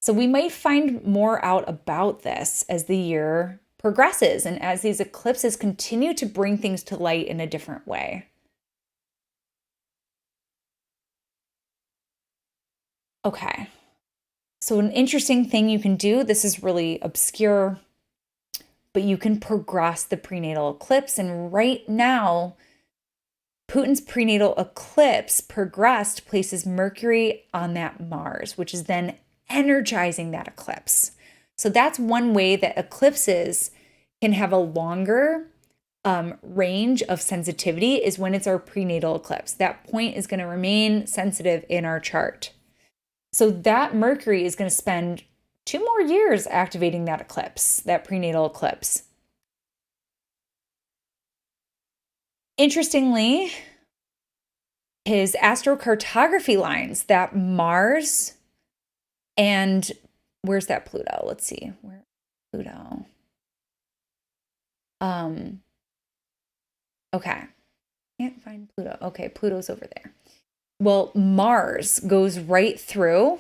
So we might find more out about this as the year progresses and as these eclipses continue to bring things to light in a different way. Okay. So an interesting thing you can do, this is really obscure, but you can progress the prenatal eclipse. And right now, Putin's prenatal eclipse progressed places Mercury on that Mars, which is then energizing that eclipse. So that's one way that eclipses can have a longer range of sensitivity, is when it's our prenatal eclipse. That point is going to remain sensitive in our chart. So that Mercury is going to spend 2 more years activating that eclipse, that prenatal eclipse. Interestingly, his astrocartography lines, that Mars and where's that Pluto? Let's see. Where Pluto? Okay. Can't find Pluto. Okay, Pluto's over there. Well, Mars goes right through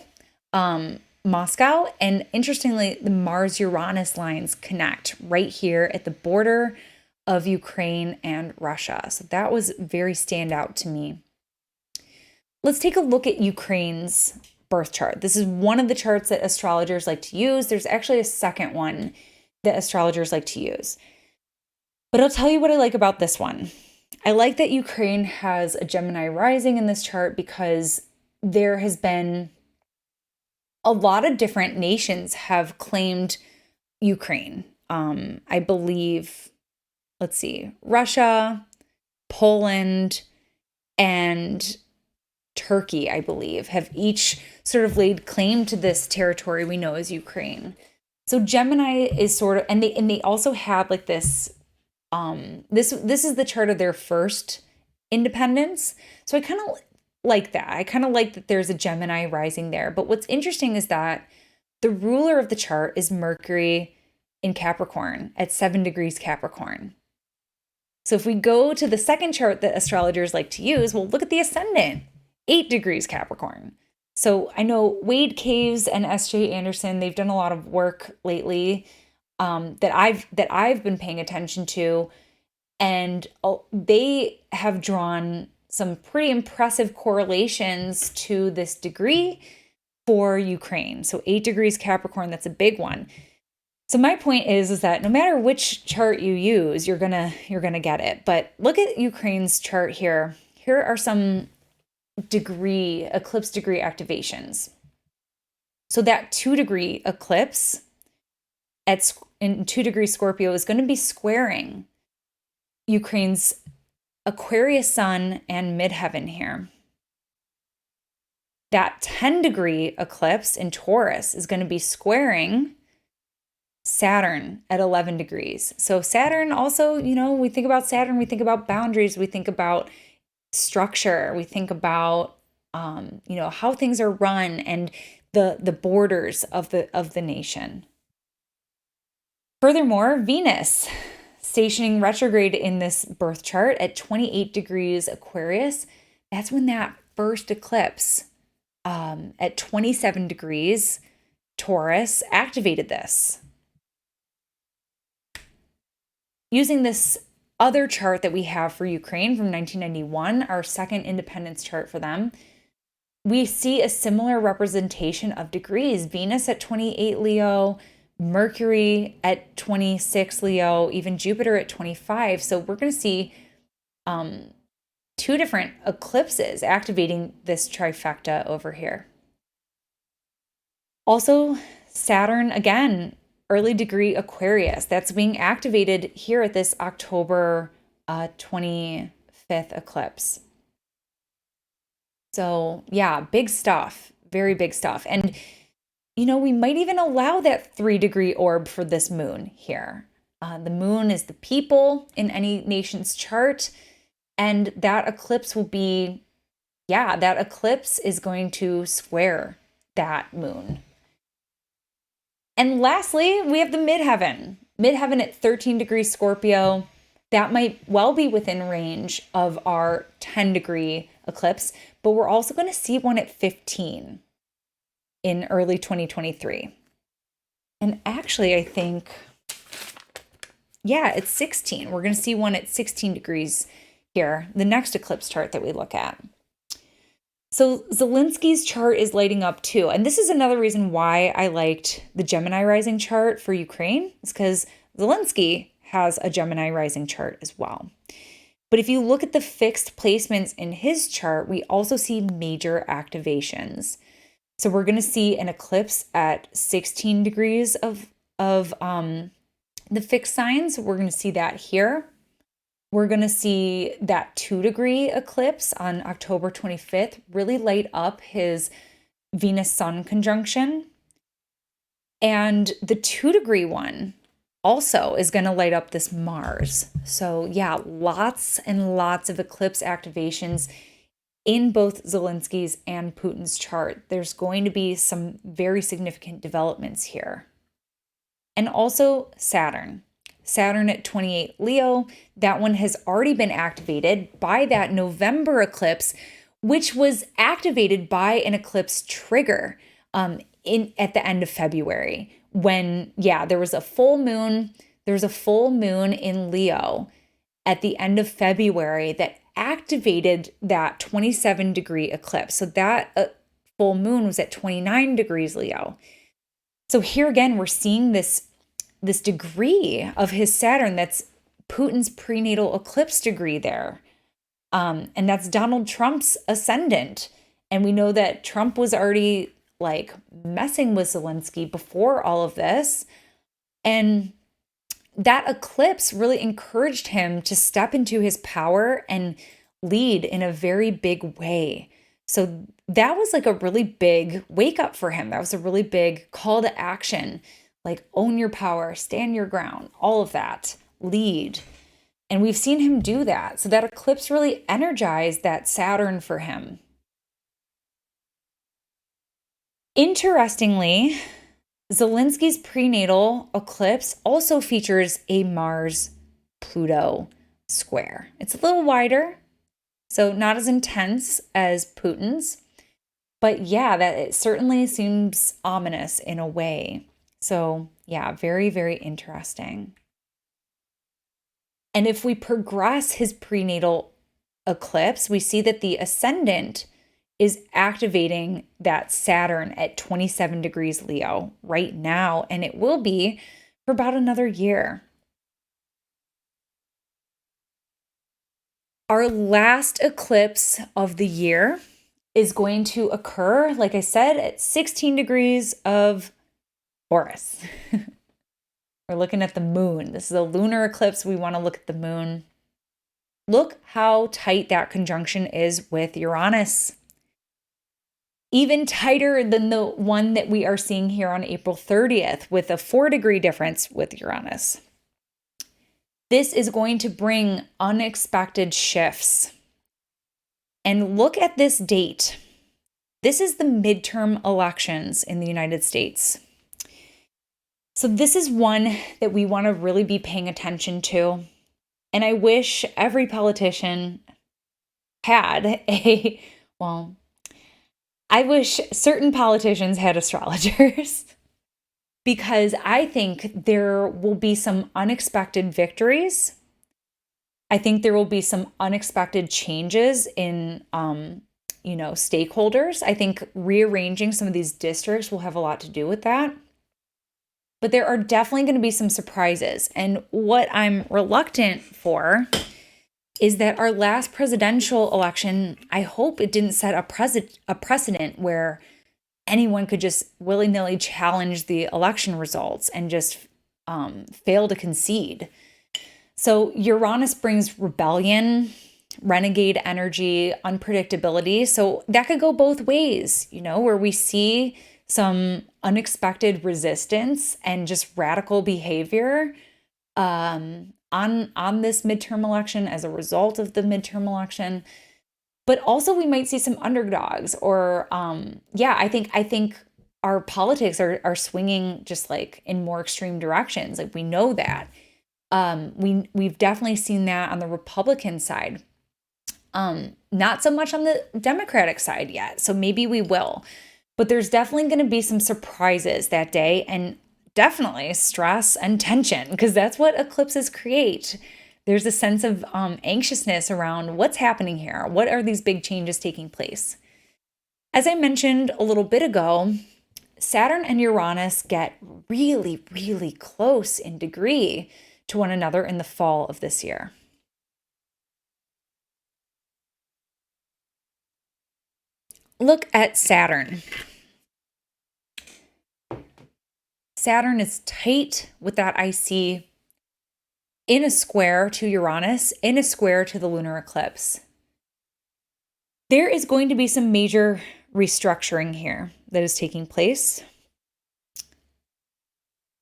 Moscow. And interestingly, the Mars-Uranus lines connect right here at the border of Ukraine and Russia. So that was very standout to me. Let's take a look at Ukraine's birth chart. This is one of the charts that astrologers like to use. There's actually a second one that astrologers like to use. But I'll tell you what I like about this one. I like that Ukraine has a Gemini rising in this chart because there has been a lot of different nations have claimed Ukraine. I believe, let's see, Russia, Poland, and Turkey, I believe, have each sort of laid claim to this territory we know as Ukraine. So Gemini is sort of, and they also had like this. This is the chart of their first independence. So I kind of like that. I kind of like that there's a Gemini rising there. But what's interesting is that the ruler of the chart is Mercury in Capricorn at 7 degrees Capricorn. So if we go to the second chart that astrologers like to use, well, look at the ascendant, 8 degrees Capricorn. So I know Wade Caves and S.J. Anderson, they've done a lot of work lately that I've been paying attention to, and they have drawn some pretty impressive correlations to this degree for Ukraine. So 8 degrees Capricorn, that's a big one. So my point is that no matter which chart you use, you're gonna get it. But look at Ukraine's chart here. Here are some eclipse degree activations. So that 2-degree eclipse in 2-degree Scorpio is going to be squaring Ukraine's Aquarius sun and midheaven here. That 10-degree eclipse in Taurus is going to be squaring Saturn at 11 degrees. So Saturn also, we think about Saturn, we think about boundaries, we think about structure, we think about, how things are run and the borders of the nation. Furthermore, Venus stationing retrograde in this birth chart at 28 degrees Aquarius, that's when that first eclipse at 27 degrees Taurus activated this. Using this other chart that we have for Ukraine from 1991, our second independence chart for them, we see a similar representation of degrees. Venus at 28 Leo, Mercury at 26 Leo, even Jupiter at 25. So we're going to see 2 different eclipses activating this trifecta over here. Also, Saturn, again, early degree Aquarius. That's being activated here at this October 25th eclipse. So yeah, big stuff, very big stuff. And, we might even allow that 3-degree orb for this moon here. The moon is the people in any nation's chart. And that eclipse will be, that eclipse is going to square that moon. And lastly, we have the midheaven. Midheaven at 13 degrees Scorpio. That might well be within range of our 10-degree eclipse, but we're also going to see one at 15 in early 2023. And actually, I think, it's 16. We're going to see one at 16 degrees here, the next eclipse chart that we look at. So Zelensky's chart is lighting up too. And this is another reason why I liked the Gemini rising chart for Ukraine, is because Zelensky has a Gemini rising chart as well. But if you look at the fixed placements in his chart, we also see major activations. So we're going to see an eclipse at 16 degrees of the fixed signs. We're going to see that here. We're going to see that 2-degree eclipse on October 25th really light up his Venus-Sun conjunction. And the 2-degree one also is going to light up this Mars. So lots and lots of eclipse activations in both Zelensky's and Putin's chart. There's going to be some very significant developments here. And also Saturn at 28 Leo, that one has already been activated by that November eclipse, which was activated by an eclipse trigger at the end of February when, there was a full moon. There was a full moon in Leo at the end of February that activated that 27-degree eclipse. So that full moon was at 29 degrees Leo. So here again, we're seeing this degree of his Saturn that's Putin's prenatal eclipse degree there. And that's Donald Trump's ascendant. And we know that Trump was already messing with Zelensky before all of this. And that eclipse really encouraged him to step into his power and lead in a very big way. So that was a really big wake up for him. That was a really big call to action. Own your power, stand your ground, all of that, lead. And we've seen him do that. So that eclipse really energized that Saturn for him. Interestingly, Zelensky's prenatal eclipse also features a Mars-Pluto square. It's a little wider, so not as intense as Putin's, but that it certainly seems ominous in a way. So very, very interesting. And if we progress his prenatal eclipse, we see that the ascendant is activating that Saturn at 27 degrees Leo right now, and it will be for about another year. Our last eclipse of the year is going to occur, like I said, at 16 degrees of Taurus. We're looking at the moon. This is a lunar eclipse. We want to look at the moon. Look how tight that conjunction is with Uranus. Even tighter than the one that we are seeing here on April 30th with a 4-degree difference with Uranus. This is going to bring unexpected shifts. And look at this date. This is the midterm elections in the United States. So this is one that we want to really be paying attention to. And I wish every politician had I wish certain politicians had astrologers because I think there will be some unexpected victories. I think there will be some unexpected changes in, stakeholders. I think rearranging some of these districts will have a lot to do with that. But there are definitely going to be some surprises. And what I'm reluctant for is that our last presidential election, I hope it didn't set a precedent where anyone could just willy-nilly challenge the election results and just fail to concede. So Uranus brings rebellion, renegade energy, unpredictability. So that could go both ways, where we see some unexpected resistance and just radical behavior on this midterm election as a result of the midterm election. But also we might see some underdogs or I think our politics are swinging just like in more extreme directions. Like we know that. We've definitely seen that on the Republican side. Not so much on the Democratic side yet. So maybe we will. But there's definitely going to be some surprises that day and definitely stress and tension because that's what eclipses create. There's a sense of anxiousness around what's happening here. What are these big changes taking place? As I mentioned a little bit ago, Saturn and Uranus get really, really close in degree to one another in the fall of this year. Look at Saturn. Saturn is tight with that IC in a square to Uranus, in a square to the lunar eclipse. There is going to be some major restructuring here that is taking place.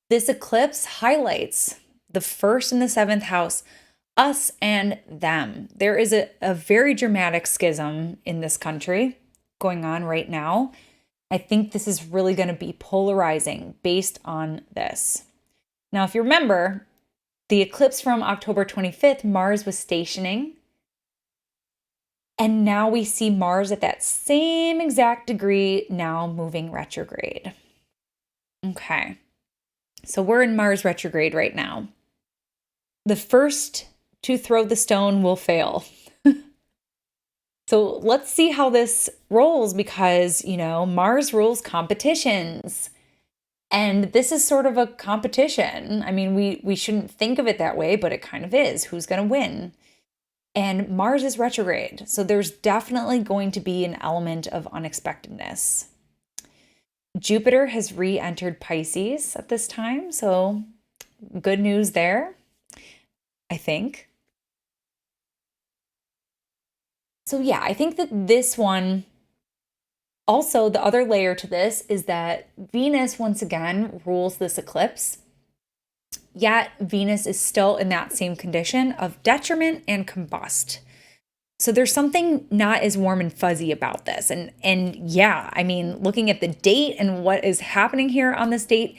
This eclipse highlights the 1st and the 7th house, us and them. There is a very dramatic schism in this country going on right now. I think this is really going to be polarizing based on this. Now, if you remember, the eclipse from October 25th, Mars was stationing. And now we see Mars at that same exact degree now moving retrograde. Okay. So we're in Mars retrograde right now. The first to throw the stone will fail. So let's see how this rolls because, Mars rules competitions. And this is sort of a competition. I mean, we shouldn't think of it that way, but it kind of is. Who's going to win? And Mars is retrograde. So there's definitely going to be an element of unexpectedness. Jupiter has re-entered Pisces at this time. So good news there, I think. So yeah, I think that this one, also the other layer to this is that Venus once again rules this eclipse, yet Venus is still in that same condition of detriment and combust. So there's something not as warm and fuzzy about this. And yeah, I mean, looking at the date and what is happening here on this date,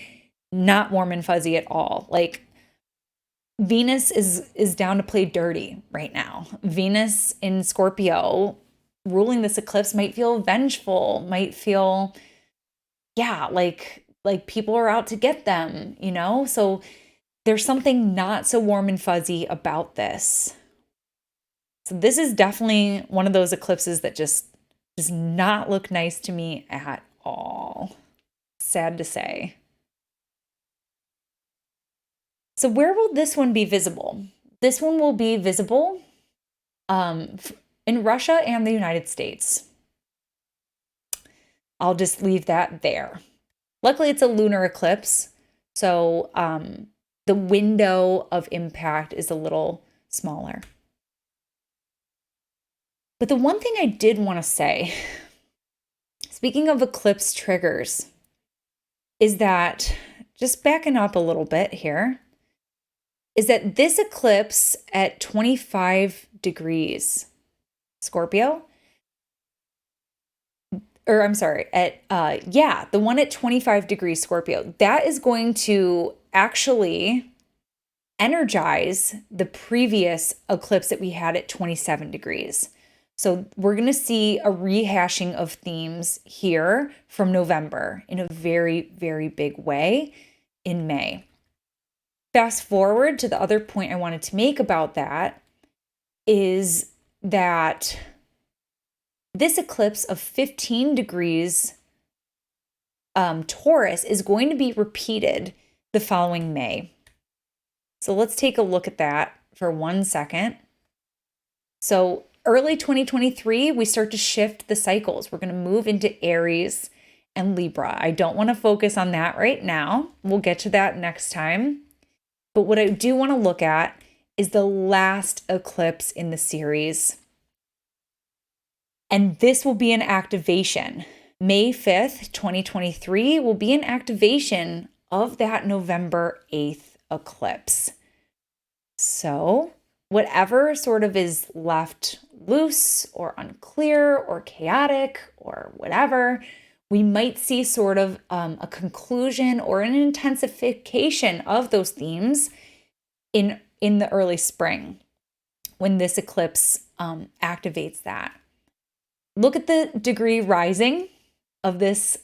not warm and fuzzy at all. Like Venus is down to play dirty right now. Venus in Scorpio ruling this eclipse might feel vengeful, might feel, like people are out to get them, So there's something not so warm and fuzzy about this. So this is definitely one of those eclipses that just Does not look nice to me at all. Sad to say. So where will this one be visible? This one will be visible in Russia and the United States. I'll just leave that there. Luckily, it's a lunar eclipse, so the window of impact is a little smaller. But the one thing I did want to say, speaking of eclipse triggers, is that, just backing up a little bit here, is that this eclipse at 25 degrees Scorpio, or I'm sorry, the one at 25 degrees Scorpio, that is going to actually energize the previous eclipse that we had at 27 degrees. So we're going to see a rehashing of themes here from November in a very, very big way in May. Fast forward to the other point I wanted to make about that is that this eclipse of 15 degrees Taurus is going to be repeated the following May. So let's take a look at that for 1 second. So early 2023, we start to shift the cycles. We're going to move into Aries and Libra. I don't want to focus on that right now. We'll get to that next time. But what I do want to look at is the last eclipse in the series. And this will be an activation. May 5th, 2023 will be an activation of that November 8th eclipse. So whatever sort of is left loose or unclear or chaotic or whatever, we might see sort of a conclusion or an intensification of those themes in the early spring when this eclipse activates that. Look at the degree rising of this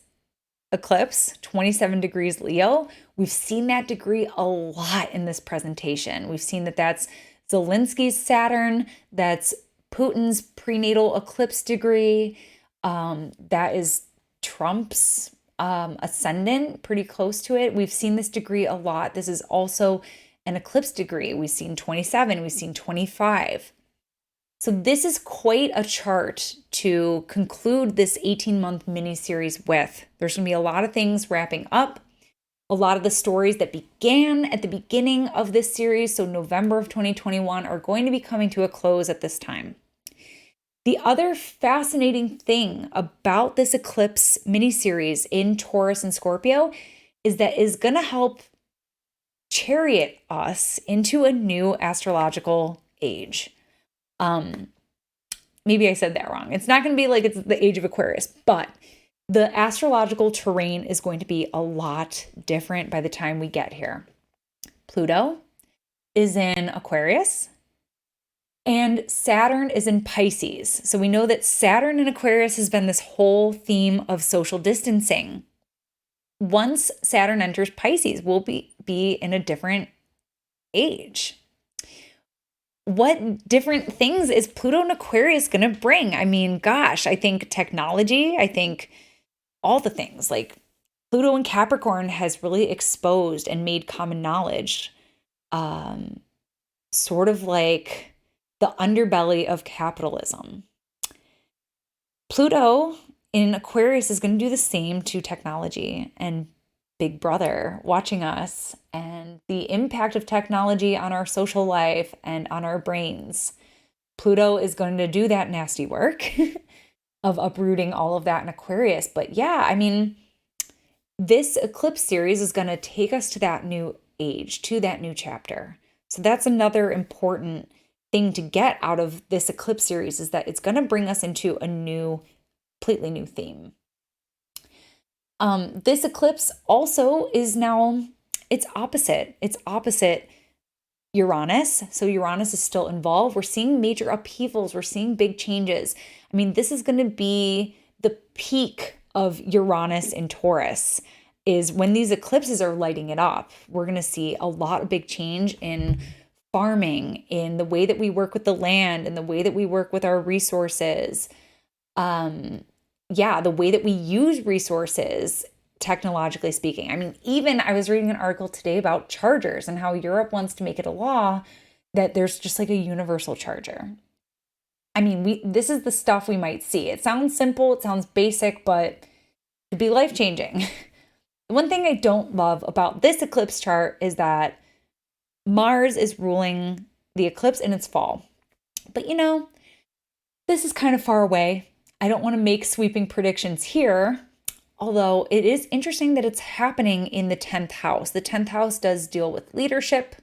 eclipse, 27 degrees Leo. We've seen that degree a lot in this presentation. We've seen that that's Zelensky's Saturn, that's Putin's prenatal eclipse degree, that is Trump's ascendant, pretty close to it. We've seen this degree a lot. This is also an eclipse degree. We've seen 27, we've seen 25. So this is quite a chart to conclude this 18-month mini-series with. There's going to be a lot of things wrapping up. A lot of the stories that began at the beginning of this series, so November of 2021, are going to be coming to a close at this time. The other fascinating thing about this eclipse mini-series in Taurus and Scorpio is that is going to help chariot us into a new astrological age. Maybe I said that wrong. It's not going to be like it's the age of Aquarius, but the astrological terrain is going to be a lot different by the time we get here. Pluto is in Aquarius and Saturn is in Pisces. So we know that Saturn in Aquarius has been this whole theme of social distancing. Once Saturn enters Pisces, we'll be in a different age. What different things is Pluto and Aquarius going to bring? I mean, gosh, I think technology, I think all the things. Like Pluto and Capricorn has really exposed and made common knowledge, sort of like the underbelly of capitalism. Pluto in Aquarius is going to do the same to technology and Big Brother watching us and the impact of technology on our social life and on our brains. Pluto is going to do that nasty work of uprooting all of that in Aquarius. But yeah, I mean, this eclipse series is going to take us to that new age, to that new chapter. So that's another important thing to get out of this eclipse series, is that it's going to bring us into a new, completely new theme. This eclipse also is now, it's opposite. It's opposite Uranus. So Uranus is still involved. We're seeing major upheavals. We're seeing big changes. I mean, this is going to be the peak of Uranus in Taurus, is when these eclipses are lighting it up. We're going to see a lot of big change in farming, in the way that we work with the land, and the way that we work with our resources. yeah, the way that we use resources, technologically speaking. I mean, even I was reading an article today about chargers and how Europe wants to make it a law that there's just like a universal charger. I mean, this is the stuff we might see. It sounds simple, it sounds basic, but it could be life-changing. One thing I don't love about this eclipse chart is that Mars is ruling the eclipse in its fall. But you know, this is kind of far away. I don't want to make sweeping predictions here, although it is interesting that it's happening in the 10th house. The 10th house does deal with leadership.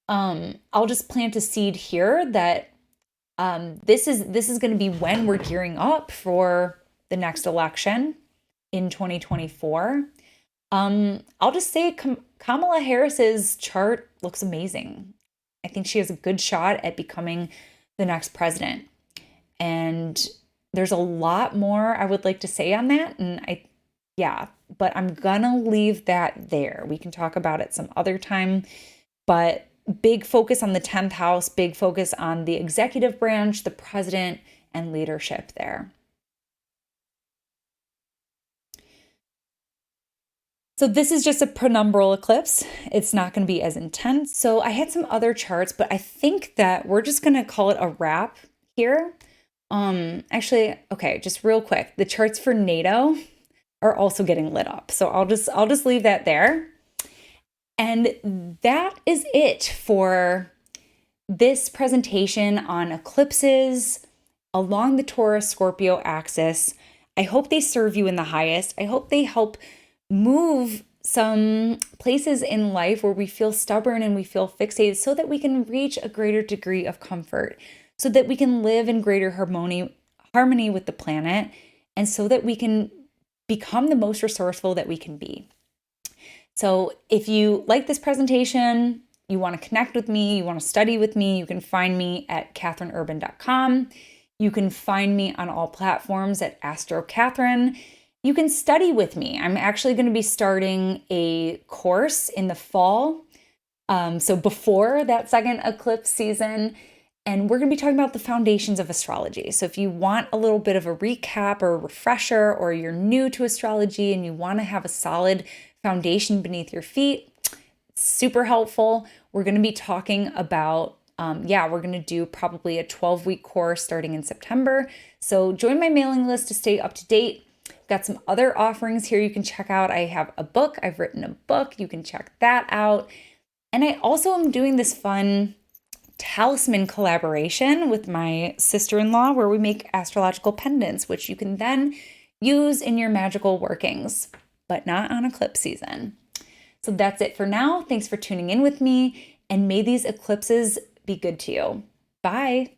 I'll just plant a seed here that this is going to be when we're gearing up for the next election in 2024. I'll just say Kamala Harris's chart looks amazing. I think she has a good shot at becoming the next president. And there's a lot more I would like to say on that. But I'm gonna leave that there. We can talk about it some other time. But big focus on the 10th house, big focus on the executive branch, the president, and leadership there. So this is just a penumbral eclipse. It's not going to be as intense. So I had some other charts, but I think that we're just going to call it a wrap here. Actually, okay, just real quick. The charts for NATO are also getting lit up. So I'll just leave that there. And that is it for this presentation on eclipses along the Taurus-Scorpio axis. I hope they serve you in the highest. I hope they help move some places in life where we feel stubborn and we feel fixated so that we can reach a greater degree of comfort, so that we can live in greater harmony with the planet, and so that we can become the most resourceful that we can be. So if you like this presentation, you want to connect with me, you want to study with me, you can find me at katherineurban.com. You can find me on all platforms at AstroKatherine. You can study with me. I'm actually going to be starting a course in the fall, so before that second eclipse season, and we're going to be talking about the foundations of astrology. So if you want a little bit of a recap or a refresher, or you're new to astrology and you want to have a solid foundation beneath your feet, super helpful. We're going to be talking about, we're going to do probably a 12-week course starting in September. So join my mailing list to stay up to date. Got some other offerings here you can check out. I have a book. I've written a book. You can check that out. And I also am doing this fun talisman collaboration with my sister-in-law where we make astrological pendants, which you can then use in your magical workings, but not on eclipse season. So that's it for now. Thanks for tuning in with me, and may these eclipses be good to you. Bye.